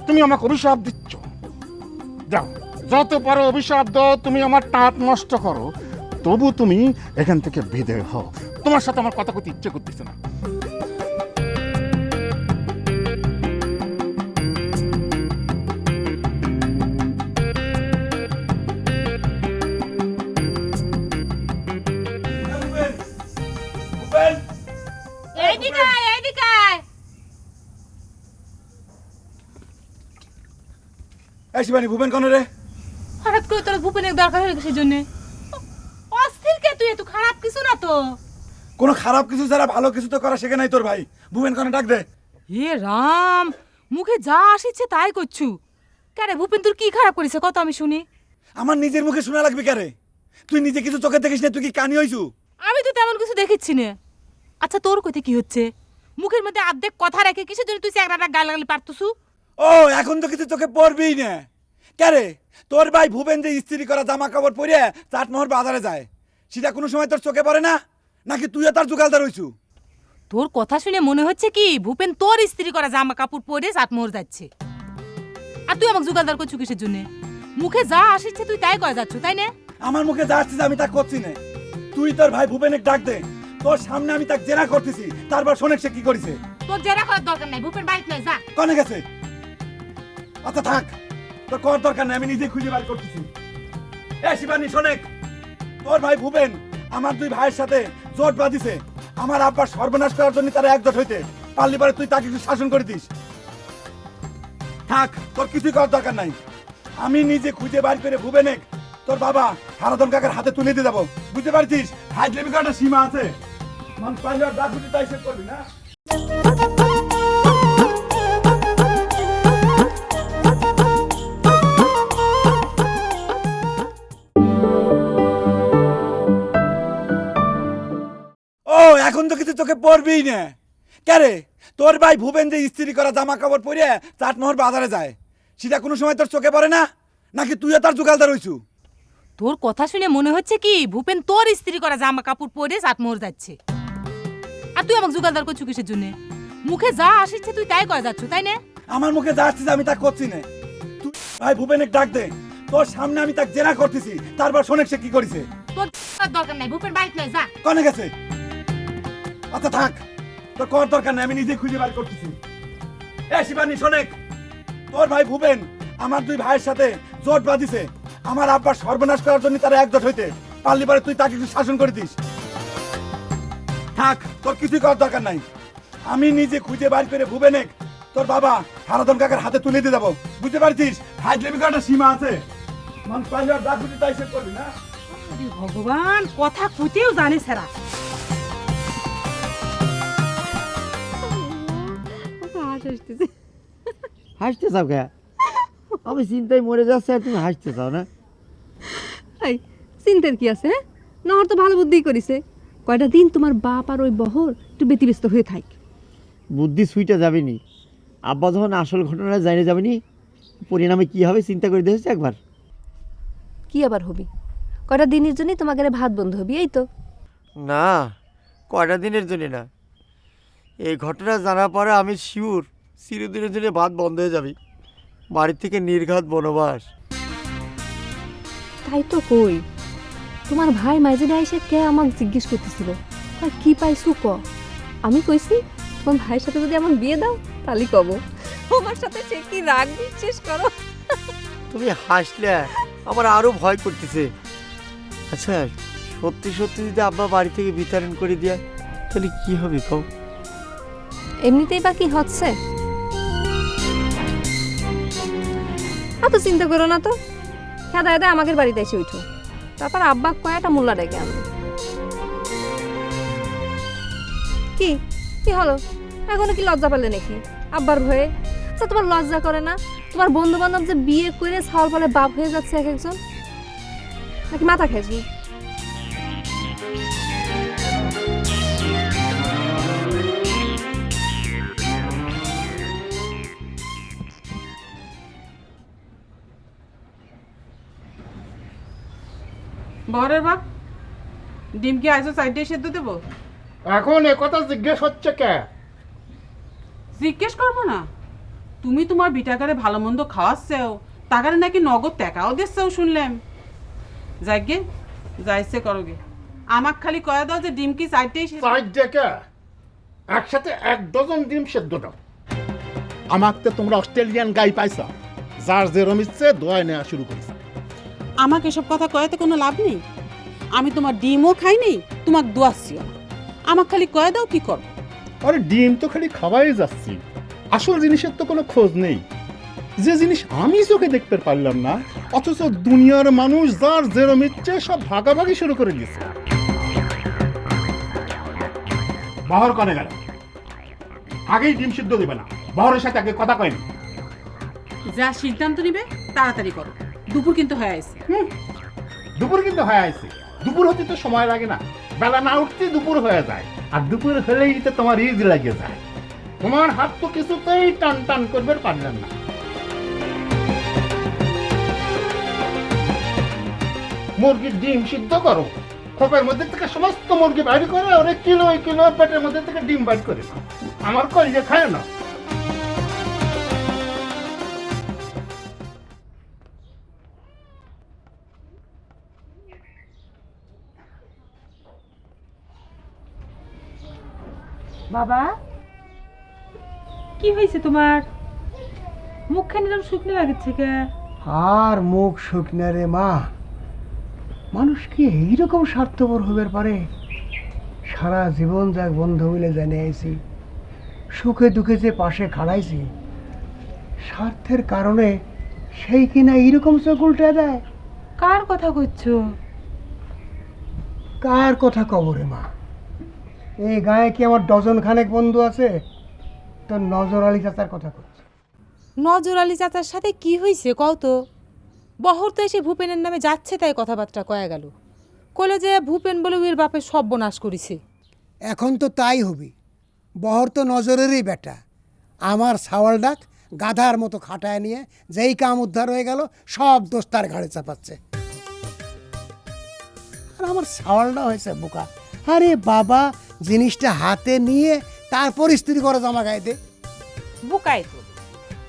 তুমি আমাকে অভিশাপ দিচ্ছ? যাও, যত পারো অভিশাপ দাও, তুমি আমার তাঁত নষ্ট করো, তবু তুমি এখান থেকে বিদায় হও। তোমার সাথে আমার কথা করতে ইচ্ছে করতেছে না। এইদিকে আয়, এইদিকে আয়। এই শিবানী, ভুবেন কোন রে? হঠাৎ করে তোর ভূপেনের দরকার হয়ে গেছে জন্য অস্থির কে তুই? এত খারাপ কিছু না তো। কোনো খারাপ কিছু ছাড়া ভালো কিছু তো করা শেখে নাই তোর ভাই। ভুবেন কোনে ডাক দে। হে রাম, মুখে যা আসিচ্ছে তাই করছু। কেরে ভূপেন তোর কি খারাপ করেছে কত আমি শুনি? আমার নিজের মুখে শোনা লাগবে কারে? তুই নিজে কিছু চোখে দেখিস না, তুই কি কানি হইছু? আমি তো তেমন কিছু দেখিচ্ছি না। আচ্ছা তোর কইতে কি হচ্ছে? মুখের মধ্যে অর্ধেক কথা রেখে কিসের জন্য তুই চ্যাংড়াটা গালাগালি পারতুছু? ও, এখন তো কিছু চোখে পড়বেই না। কারে, তোর ভাই ভুবেন যে ইস্ত্রি করা জামা কাপড় পরে চাটমোহর বাজারে যায়, সেটা কোনো সময় তোর চোখে পড়ে না? নাকি তুইও তার জোগালদার হইছু? তোর কথা শুনে মনে হচ্ছে কি ভূপেন তোর ইস্ত্রি করা জামা কাপড় পরে চাটমোহর যাচ্ছে, আর তুই আমাকে জোগালদার করছু কিসের জন্য? মুখে যা আসিচ্ছে তুই তাই কয়ে যাচ্ছ, তাই না? আমার মুখে যা আসছে আমি তা করছি না। তুই তোর ভাই ভুবেনের ডাক দে, তোর সামনে আমি তাকে জেরা করতেছি, তারপর শোনে সে কি করেছে। তোর জেরা করার দরকার নাই, ভূপেন বাড়িতে নয়, যা। কনে গেছে? আচ্ছা থাক, তোর কর দরকার নেই, আমি নিজে খুঁজে বার করতেছি। এ শিবানী শোনেক, তোর ভাই ভুবেন আমার 2 ভাইয়ের সাথে জোট বাঁধিছে আমার আব্বার সর্বনাশ করার জন্য। তারা একজোট হইতে পারলি পরে তুই তাকে একটু শাসন করে দিস। থাক, তোর কিছুই করার দরকার নাই, আমি নিজে খুঁজে বার করে ভুবেনে তোর বাবা হারাধন কাকার হাতে তুলে দিয়ে যাবো। বুঝতে পারছিস? হাইট লেবি একটা সীমা আছে, মানুষ পারলে আর ডাক তাই শেষ করবি না। ও, এখন তো কিছু চোখে পড়বেই না। কারে, তোর ভাই ভুবেন যে ইস্ত্রি করা জামা কাপড় পরে চাটমোহর বাজারে যায়, সেটা কোনো সময় তোর চোখে পড়ে না? নাকি তুইও তার জোগালদার হইছু? তোর কথা শুনে মনে হচ্ছে কি ভূপেন তোর ইস্ত্রি করা জামা কাপড় পরে চাটমোহর যাচ্ছে, আর তুই আমাকে জোগালদার করছু কিসের জন্য? মুখে যা আসিচ্ছে তুই তাই কয়ে যাচ্ছ, তাই না? আমার মুখে যা আসছে আমি তা করছি না। তুই ভাই ভুবেনের ডাক দে, তোর সামনে আমি তাকে জেরা করতেছি, তারপর শোনে সে কি করেছে। তোর দরকার নাই, ভূপেন বাড়িতে নয়, যা। কনে গেছে? আচ্ছা থাক, তোর কর দরকার নেই, আমি নিজে খুঁজে বার করতেছি। এ শিবানী শোনেক, তোর ভাই ভুবেন আমার 2 ভাইয়ের সাথে জোট বাঁধিছে আমার আব্বার সর্বনাশ করার জন্য। তারা একজোট হইতে পারলি পরে তুই তাকে একটু শাসন করে দিস। থাক, তোর কিছুই করার দরকার নাই, আমি নিজে খুঁজে বার করে ভুবেনে তোর বাবা হারাধন কাকার হাতে তুলে দিয়ে যাবো, বুঝতে পারছিস? হাইজলেমি একটা সীমা আছে, মানুষ পাইলে আর যা খুশি তাই সে করবি না। ভগবান, কথা কুতেও জানে সেরা। হাসতে চাও কে? আমি চিন্তায় মরে যাচ্ছে আর তুমি হাসতে চাও না? এই চিন্তার কি আছে? হ্যাঁ, নহর তো ভালো বুদ্ধি করিছে। কয়টা দিন তোমার বাপ আর ওই বহর একটু ব্যতিব্যস্ত হয়ে থাক। বুদ্ধি সুইটা যাবেনি, আব্বা যখন আসল ঘটনা জানিয়ে যাবেনি, পরিণামে কি হবে চিন্তা করে দেখেছে একবার? কি আবার হবি? কয়টা দিনের জন্যই তোমাকে ভাত বন্ধ হবি, এই তো। না, কয়টা দিনের জন্য না, এই ঘটনা জানার পরে আমি শিওর চিরদিনের জন্য ভাত বন্ধ হয়ে যাবে, বাড়ির থেকে নির্ঘাত বনবাস। তাই তো কই, তোমার ভাই মাইজেরা এসে কে আমাকে জিজ্ঞেস করতেছিল কি পাইছু ক। আমি কইছি তোমার ভাইয়ের সাথে যদি আমার বিয়ে দাও তাহলে কব। আমার সাথে সে কি রাগ বিশ্বাস করো। তুমি হাসলে আমার আরো ভয় করতেছে। আচ্ছা, সত্যি সত্যি যদি আব্বা বাড়ি থেকে বিতরণ করে দেয় তাহলে কি হবে কও? এমনিতেই বা কি হচ্ছে, এত চিন্তা করো না তো। খেদা এদা আমাদের বাড়িতে এসে উঠো, তারপর আব্বা কয়টা মোল্লা ডেকে আনবে। কি কি হলো, এখনো কি লজ্জা পেলে নাকি আব্বার ভয়ে? আচ্ছা, তোমার লজ্জা করে না? তোমার বন্ধু বান্ধব যে বিয়ে করে ছাওয়াল পালে বাপ হয়ে যাচ্ছে এক একজন, নাকি মাথা খেয়েছি? বরের বাপ, ডিম কি আইসো সাইডে সেদ্ধ দেবো? এখন একথা জিজ্ঞেস হচ্ছে কে? জিজ্ঞেস করবো না? তুমি তোমার বিটাকারে ভালো মন্দ খাওয়াচ্ছেও, তাকারে নাকি নগদ টাকাও দিচ্ছেও শুনলাম। যাইগে যাইছে করোগে, আমাক খালি কয়ে দাও যে ডিম কি সাইডেই সাইড ডেকে একসাথে 1 ডজন ডিম সেদ্ধ দাও। আমাকে তোমরা অস্ট্রেলিয়ান গাই পাইছা, যার যেরম ইচ্ছে দোয়াই নেওয়া শুরু করেছে। আমাকে এসব কথা কয়াতে কোনো লাভ নেই। আমি তোমার ডিমও খাই নেই, তোমাকে দোয়াচ্ছিও না। আমাকে খালি কয়ে দাও কি করো। আরে ডিম তো খালি খাওয়াই যাচ্ছি, আসল জিনিসের তো কোনো খোঁজ নেই। যে জিনিস আমি চোখে দেখতে পারলাম না, অথচ দুনিয়ার মানুষ যার যেরম ইচ্ছে সব ভাগাভাগি শুরু করে দিয়েছে। বহর কনে গেল, আগেই ডিম সিদ্ধ দেবে না, বহরের সাথে আগে কথা কয়নি। যা সিদ্ধান্ত নিবে তাড়াতাড়ি করো, দুপুর কিন্তু হয়ে আসছে। দুপুর কিন্তু হয়ে আছে, দুপুর হতে তো সময় লাগে না, বেলা না উঠতে দুপুর হয়ে যায়, আর দুপুর হলেই তো তোমার ইজ লাগে যায়। তোমার হাত তো কিছুতেই টান টান করবে পারলেন না। মুরগির ডিম সিদ্ধ করো, খোপের মধ্যে থেকে সমস্ত মুরগি বাইর করে ওরে কিলো কিলো পেটের মধ্যে থেকে ডিম বাইর করে নাও। আমার কলিজা খায় না। বাবা, কি হয়েছে তোমার? মুখখানি যেন শুকনো লাগছে কে? আর মুখ শুকনা রে মা, মানুষ কি এইরকম স্বার্থপর হবার পারে? সারা জীবন যাক বন্ধু মিলে জানে আইছি, সুখে দুঃখে যে পাশে খাড়াইছি, স্বার্থের কারণে সেই কিনা এইরকম চোখ উল্টে দেয়। কার কথা কইছো? কার কথা কবরে মা? এই গায়ে কি আমার ডজন খানেক বন্ধু আছে? তো নজর আলী চাচার কথা করছে। নজর আলী চাচার সাথে কি হয়েছে কও তো? বহর তো এসে ভূপেনের নামে যাচ্ছে তাই কথাবার্তা কয়া গেল। কলে যে ভূপেন বলে ওর বাপের সর্বনাশ করেছে। এখন তো তাই হবি, বহর তো নজরেরই বেটা। আমার ছাওয়াল ডাক গাধার মতো খাটায় নিয়ে যেই কাম উদ্ধার হয়ে গেল সব দোষ তার ঘাড়ে চাপাচ্ছে। আর আমার ছাওয়ালটা হয়েছে বোকা। আরে বাবা, জিনিসটা হাতে নিয়ে তারপর স্ত্রী করে জামা গায়ে দে। বুকাই তো,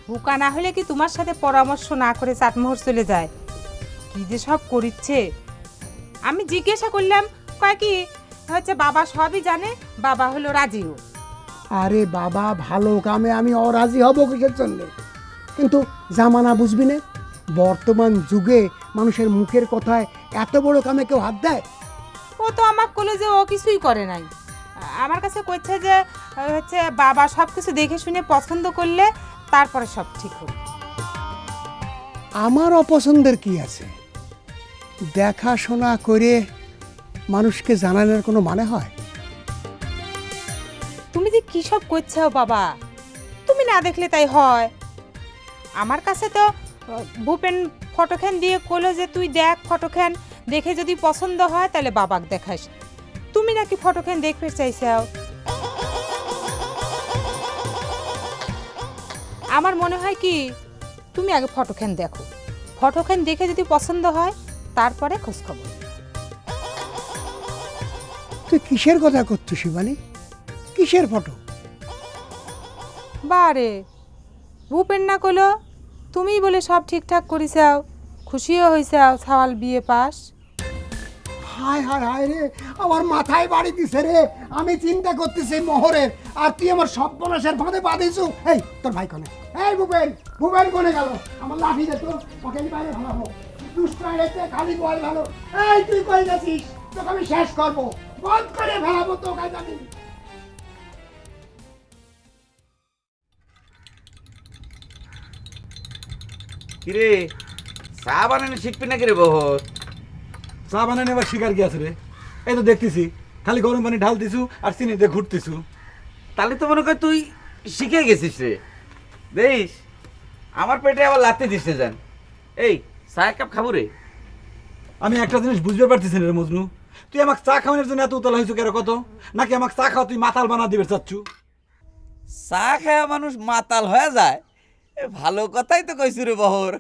বুকা না হলে কি তোমার সাথে পরামর্শ না করে চাটমোহর চলে যায়? কি যে সব করিচ্ছে। আমি জিজ্ঞাসা করলাম, কয় কি হচ্ছে বাবা সবই জানে, বাবা হলো রাজিও। আরে বাবা, ভালো কামে আমি অরাজি হব কিসের জন্যে? কিন্তু জামানা বুঝবি না, বর্তমান যুগে মানুষের মুখের কথায় এত বড় কামে কেউ হাত দেয়? ও তো আমাকে বলে যে ও কিছুই করে নাই, আমার কাছে কইছে যে হচ্ছে বাবা সব কিছু দেখে শুনে পছন্দ করলে তারপরে সব ঠিক হবে। আমার অপছন্দের কি আছে? দেখাশোনা করে মানুষকে জানানোর কোনো মানে হয়? তুমি যে কী সব করছো বাবা, তুমি না দেখলে তাই হয়। আমার কাছে তো ভূপেন ফটোখান দিয়ে কইলো যে তুই দেখ ফটোখান, দেখে যদি পছন্দ হয় তাহলে বাবাকে দেখাস। তুমি নাকি ফটোখান দেখতে চাইছাও। আমার মনে হয় কি তুমি আগে ফটোখান দেখো, ফটোখান দেখে যদি পছন্দ হয় তারপরে খোঁজ খবর। তুই কিসের কথা করছো শিবানী? কিসের ফটো? বারে ভূপেন না কইলো তুমিই বলে সব ঠিকঠাক করিসাও, খুশিও হইসাও ছাওয়াল বিয়ে পাস। হায় হায় হায় রে, আমার মাথায় বাড়ি দিছে রে। আমি চিন্তা করতেছি মোহরের, আর তুই আমার সর্বনাশের ফাঁদে পা দিছু। এই তোর ভাই কোনে? এই ভূপেন, ভূপেন কোনে গেল? আমার লাঠি দে তো, ওকে আমি বাইরে ভালো দুষ্টাইতে খালি বল ভালো। এই তুই কই গেছিস? তোকে আমি শেষ করবো, বন্ধ করে ফেলাবো তোকে জানি। কিরে চা বানানো শিখবি নাকি রে বহর? চা বানানো এবার শিকার কি আছে রে? এই তো দেখতেছি খালি গরম পানি ঢালতিছু আর চিনিতে ঘুরতেছু। তাহলে তো মনে কর তুই শিখে গেছিস রে। দেখিস আমার পেটে আবার লাথি দিচ্ছে যান। এই চা এক কাপ খাবো রে। আমি একটা জিনিস বুঝতে পারতেছি না রে মজনু, তুই আমাকে চা খাওয়ানোর জন্য এত উতলা হয়েছো কেন কত? নাকি আমাকে চা খাওয়া তুই মাতাল বানা দিবে চাচ্ছু? চা খাওয়া মানুষ মাতাল হয়ে যায়, এ ভালো কথাই তো কইছু রে বহর।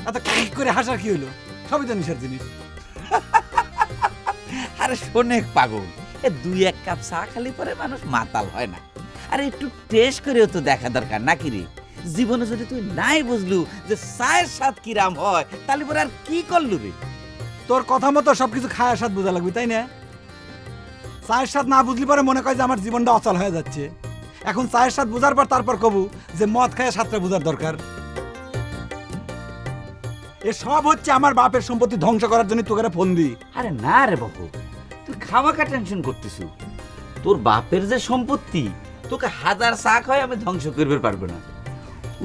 এত কি করে হাসার কি হইলো? সবই তো নিশার জিনিস। আরে শোনেক পাগল, এ দুই এক কাপ চা খালি পরে মানুষ মাতাল হয় না। আরে একটু টেস্ট করেও তো দেখা দরকার নাকি রে? জীবনে যদি তুই নাই বুঝলু যে চায়ের স্বাদ কিরাম হয়, তাহলে পরে আর কি করলু রে? তোর কথা মতো সবকিছু খাওয়ার স্বাদ বোঝা লাগবে, তাই না? চায়ের স্বাদ না বুঝলি পরে মনে করে যে আমার জীবনটা অচল হয়ে যাচ্ছে। এখন চায়ের স্বাদ বোঝার পর তারপর কবু যে মদ খায় স্বাদটা বোঝার দরকার। এ সব হচ্ছে আমার বাপের সম্পত্তি ধ্বংস করার জন্য তোকে ফোন দি। আরে না রে বাবু, তুই খামাখা টেনশন করতেছু। তোর বাপের যে সম্পত্তি, তোকে হাজার চা খায় আমি ধ্বংস করবে পারবো না।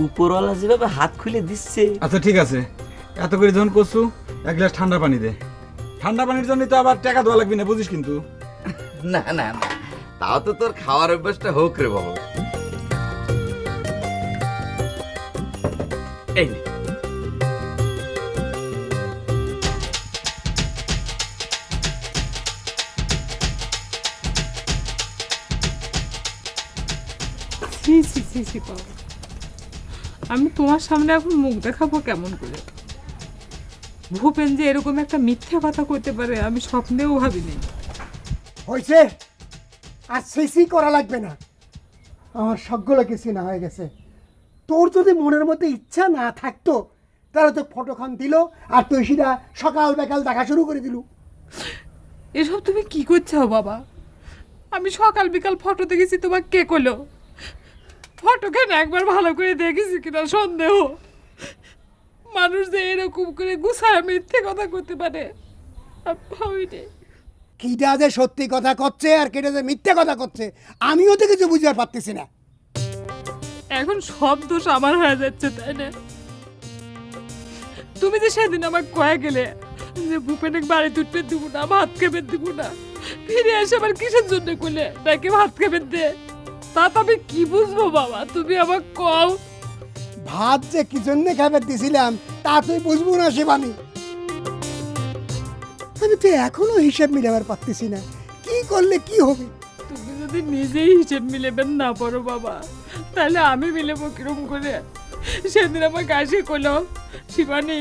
উপরওয়ালা যেভাবে হাত খুলে দিচ্ছে। আচ্ছা ঠিক আছে, এত করে যখন করছু এক গ্লাস ঠান্ডা পানি দে। ঠান্ডা পানির জন্য তো আবার টাকা দেওয়া লাগবে না, বুঝিস কিন্তু। না না না, তাও তো তোর খাওয়ার অভ্যাসটা হোক রে বাবু। এই নে। ছি ছি ছি ছি বাবা, আমি তোমার সামনে এখন মুখ দেখাবো কেমন করে? ভূপেন যে এরকম একটা মিথ্যা কথা কইতে পারে আমি স্বপ্নেও ভাবিনি। হয়েছে, আর সেই করা লাগবে না। আমার সবগুলো কিছু না হয়ে গেছে। তোর যদি মনের মধ্যে ইচ্ছা না থাকতো তাহলে তো ফটোখান দিল আর তুই সেটা সকাল বেকাল দেখা শুরু করে দিলু। এসব তুমি কি করছো বাবা? আমি সকাল বিকাল ফটো দেখেছি, তোমার কে কইলো? ফটোখান একবার ভালো করে দেখেছি কিনা সন্দেহ। মানুষ যে এরকম করে গুছায় মিথ্যে কথা করতে পারে ভাবিনি। কিটা যে সত্যি কথা করছে আর কেটা যে মিথ্যে কথা করছে আমিও তো কিছু বুঝতে পারতেছি না। এখন সব দোষ আমার হয়ে যাচ্ছে, তাই না? তুমি যে সেদিন আমার কয়ে গেলে যে ভূপেনের বাড়ি উঠতে দিব না, ভাত খেবে দিব না, ফিরে এসে আবার কিসের জন্য করলে নাকি ভাত খেবে দে? তা তো আমি কি বুঝবো বাবা, তুমি আমার কও। ভাত যে কি জন্য খাবার দিছিলাম তা তুই বুঝবো না শিবানী। আমি তো এখনো হিসেব মিলাবার পারতেছি না, কি করলে কি হবে? তুমি যদি নিজেই হিসেব মিলেবেন না পারো বাবা, তাহলে আমি মিলেবো কিরম করে? সেদিন আমার কাছে কইলো, শিবানী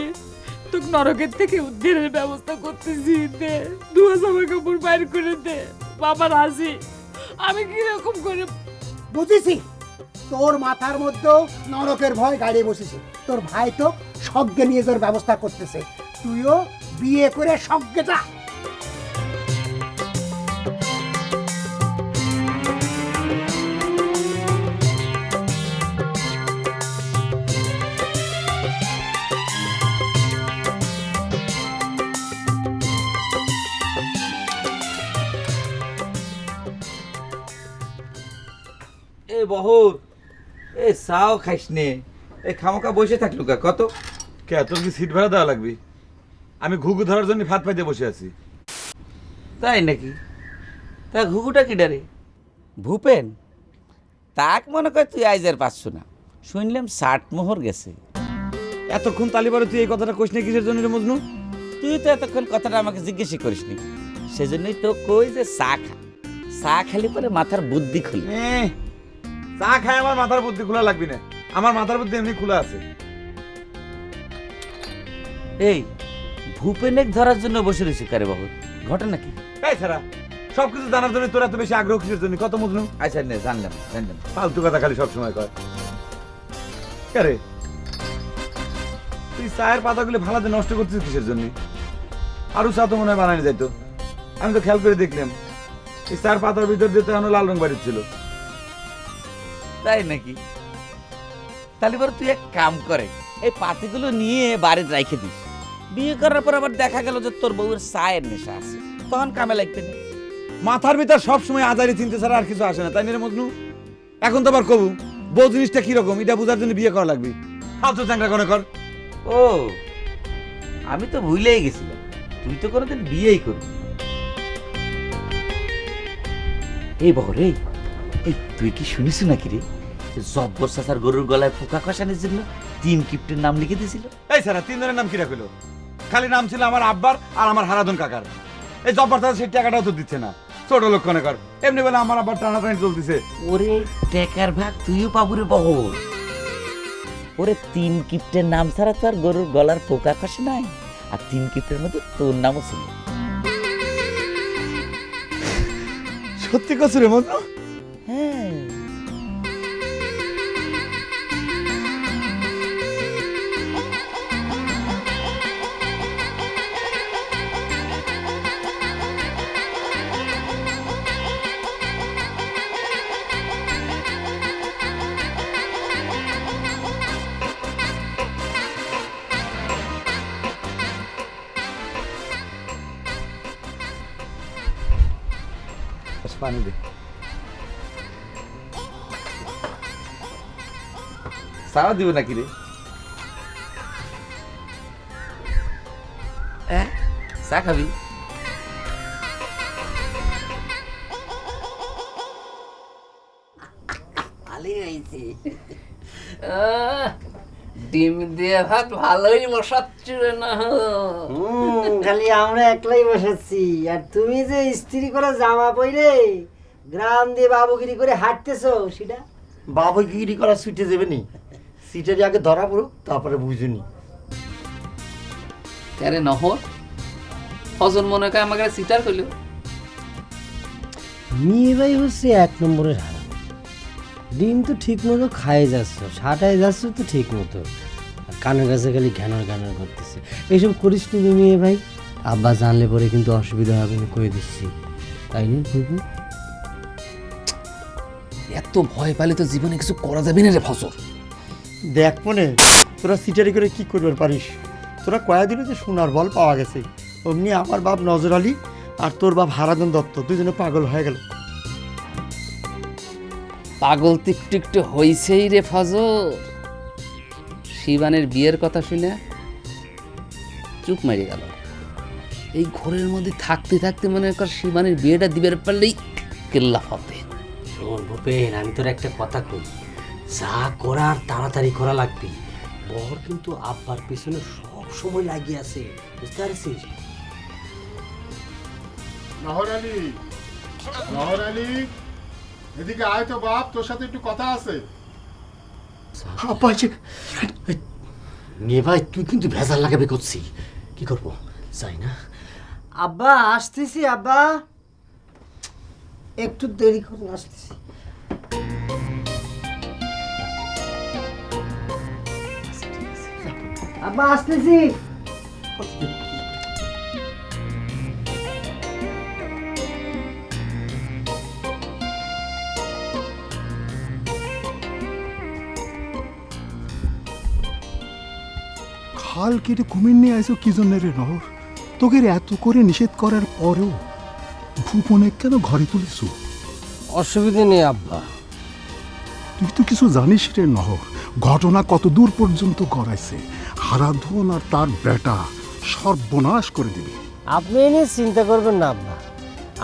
তোকে নরকের থেকে উদ্ধারের ব্যবস্থা করতেছি, দে 2000 কাপড় বাইর করে দে। বাবা রাজি। আমি কিরকম করে? বুঝেছি, তোর মাথার মধ্যেও নরকের ভয় গাড়িয়ে বসেছে। তোর ভাই তো সজ্ঞে নিয়ে তোর ব্যবস্থা করতেছে, তুইও বিয়ে করে সজ্ঞে যা। বহর এ চাও খাইস নে এই খামোকা বসে থাকলু কা কত কে তোর কি সিট ভাড়া দেওয়া লাগবে? আমি ঘুঘু ধরার জন্য ফাঁদ পাইতে বসে আছি। তাই নাকি? তা ঘুঘুটা কি ডারে? ভূপেন তাক মনে কর তুই আইজের পাচ্ছ না, শুনলাম 60 মোহর গেছে। এতক্ষণ তালিবারে তুই এই কথাটা কইস না কিসের জন্য রে মজনু? তুই তো এতক্ষণ কথাটা আমাকে জিজ্ঞেসই করিসনি, সেজন্যই তো কই যে চা খা, চা খালি পরে মাথার বুদ্ধি খুলে। চা খায় আমার মাথার বুদ্ধি খোলা লাগবে না, আমার মাথার বুদ্ধি এমনি খোলা আছে। এই ভূপেনেক ধরার জন্য বসে রয়েছে কারে বাবু, ঘটনা কি? এই ছাড়া সবকিছু জানার জন্য তোরা তো বেশি আগ্রহ কিসের জন্য কত মজনু? আচ্ছা নে জানলাম জানলাম। ফালতু কথা খালি সবসময় কয়। কে তুই চায়ের পাতাগুলো ভালাতে নষ্ট করছিস কিসের জন্য? আরো চা তো মনে হয় বানানো যাইতো, আমি তো খেয়াল করে দেখলাম এই চায়ের পাতার ভিতর দিয়ে তো এখনো লাল রং বাড়ির ছিল। তাই নাকি? তাহলে বড় তুই এক কাম করে এই পাতিগুলো নিয়ে বাড়িতে রাখে দিস, বিয়ে করার পর আবার দেখা গেল যে তোর বউয়ের চায়ের নেশা আছে, তখন কামে লাগবে না। মাথার ভিতর সবসময় আজারি চিনতে ছাড়া আর কিছু আসে না, তাই না রে মজনু? এখন তো আবার কবু বউ জিনিসটা কিরকম এটা বোঝার জন্য বিয়ে করা লাগবে। ফালতু চাংরা কোনে কর। ও আমি তো ভুলেই গেছিলাম, তুই তো কোনোদিন বিয়েই করবি। এই বহর এই এই তুই কি শুনিস নাকি রে, জব্বর চাচার গরুর গলায় পোকা কষানোর জন্য 3 কিপ্টের নাম লিখে দিয়েছিল? এই ছাড়া 3 জনের নাম কি রাখলো? খালি নাম ছিল আমার আব্বার আর আমার হারাধন কাকার। এই জব্বর চাচা সেই টাকাটাও তো দিচ্ছে না, ছোট লোক কোনে কর। এমনি বলে আমার আব্বার টানাটানি চলতেছে। ওরে টেকার ভাগ তুইও পাবুরে বহর। ওরে 3 কিপ্টের নাম ছাড়া তো আর গরুর গলার পোকা কষে নাই, আর 3 কিপ্টের মধ্যে তোর নামও ছিল। সত্যি কছ রে মজনু? হ্যাঁ পানি দে। সারা দিব নাকি রে? চা খাবি? ডিম দিয়ে ভাত ভালোই বসাচ্ছ না? খালি আমরা একলাই বসাচ্ছি, আর তুমি যে ইস্ত্রি করে জামা পরে গ্রাম দিয়ে বাবুগিরি করে হাঁটতেছো, সেটা বাবুগিরি করা ছুটে যাবে নি, সিটের আগে ধরা পড়ো তারপরে বুঝুনি। আরে নহর হজন মনে করে আমাকে সিটার করলো। মেয়ে ভাই হচ্ছে 1 নম্বরের হারাম। ডিম তো ঠিক মতো খাই যাচ্ছ, সাটাই যাচ্ছ তো ঠিক মতো, আর কানের কাছে খালি ঘ্যানর ঘ্যানর করতেছে। এইসব করিস তুমি মেয়ে ভাই, আব্বা জানলে পরে কিন্তু অসুবিধা হবে, আমি কয়ে দিচ্ছি, তাই না? এত ভয় পালে তো জীবনে কিছু করা যাবে না রে ফসর। দেখ মনে তোরা সিটারি করে কি করবার পারিস? তোরা কয়া দিল যে সোনার বল পাওয়া গেছে, অমনি আমার বাপ নজর আলী আর তোর বাপ হারাধন দত্ত দুজনে পাগল হয়ে গেল। পাগল টিকটিকটে হইছেই রে ফজর। শিবানের বিয়ের কথা শুনে চুপ মেরে গেল। এই ঘরের মধ্যে থাকতে থাকতে মনে কর শিবানের বিয়েটা দিবার পারলেই কেল্লা হবে। শোন ভূপেন, আমি তোর একটা কথা কই, যা করার তাড়াতাড়ি করা লাগবে। বর কিন্তু আব্বার পিছনে সব সময় লাগিয়ে আছে, বুঝতে পারছিস? নহর আলী, নহর আলী, এদিকে আয় তো বাপ, তোর সাথে একটু কথা আছে। মেয়ে ভাই তুই কিন্তু ভেজাল লাগাবে করছি, কি করবো যাই না? আব্বা আসতেছি, আব্বা একটু দেরি করে আসতেছি। আব্বা আসতেছি। খাল কেটে কুমির নিয়ে আইসো কি জন্য রে নহর? তোকে এত করে নিষেধ করার পরেও ভূপনে কেন ঘরে তুলিস? অসুবিধে নেই আব্বা, তুই তো কিছু জানিস রে নহর, ঘটনা কত দূর পর্যন্ত গড়াইছে। হারাধন আর তার বেটা সর্বনাশ করে দিবি। আপনি এ নিয়ে চিন্তা করবেন না আব্বা,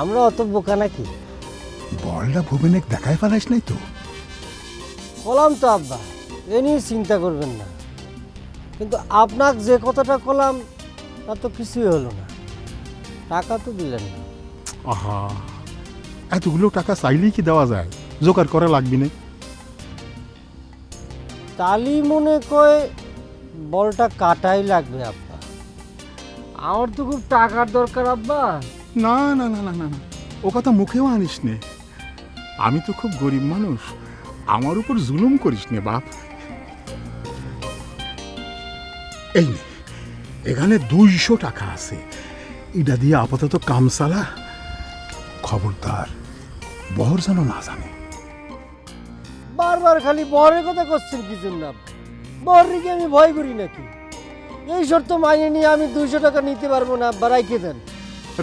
আমরা অত বোকা নাকি? বলটা ভুবনে দেখায় ফেলাইস নাই তো? বললাম তো আব্বা, এ নিয়ে চিন্তা করবেন না, কিন্তু আপনার যে কথাটা কলাম তা তো কিছুই হলো না, টাকা তো দিলেন না। আহা, এতগুলো টাকা চাইলেই কি দেওয়া যায়? জোগাড় করা লাগবি না। তালি মনে কয় বলটা কাটাই লাগবে আব্বা, আমার তো খুব টাকার দরকার আব্বা। না না না না না না, ও কথা মুখেও আনিস নে। আমি তো খুব গরিব মানুষ, আমার উপর জুলুম করিস নে বাপ। এই নে, এখানে 200 টাকা আছে, এটা দিয়ে আপাতত কাম চালা। খবরদার বহর যেন না জানে। বারবার খালি বরের কথা করছেন কি জন্য আব্বা? বরের কি আমি ভয় করি নাকি? এই শর্ত মাইনে নিয়ে আমি 200 টাকা নিতে পারবো না আব্বা, রাইখে দেন।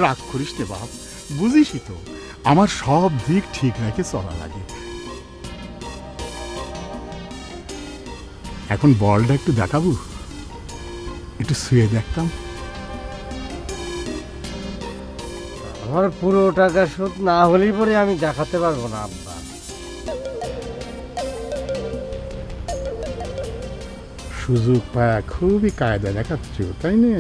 রাগ করিস নে বাপ, বুঝিসই তো আমার সব দিক ঠিক রেখে চলা লাগে। এখন বলটা একটু দেখাবো, একটু শুয়ে দেখতাম। আমার পুরো টাকা শোধ না হলেই পরে আমি দেখাতে পারবো না আব্বা। সুযোগ পায় খুবই কায়দা দেখাচ্ছ, তাই না?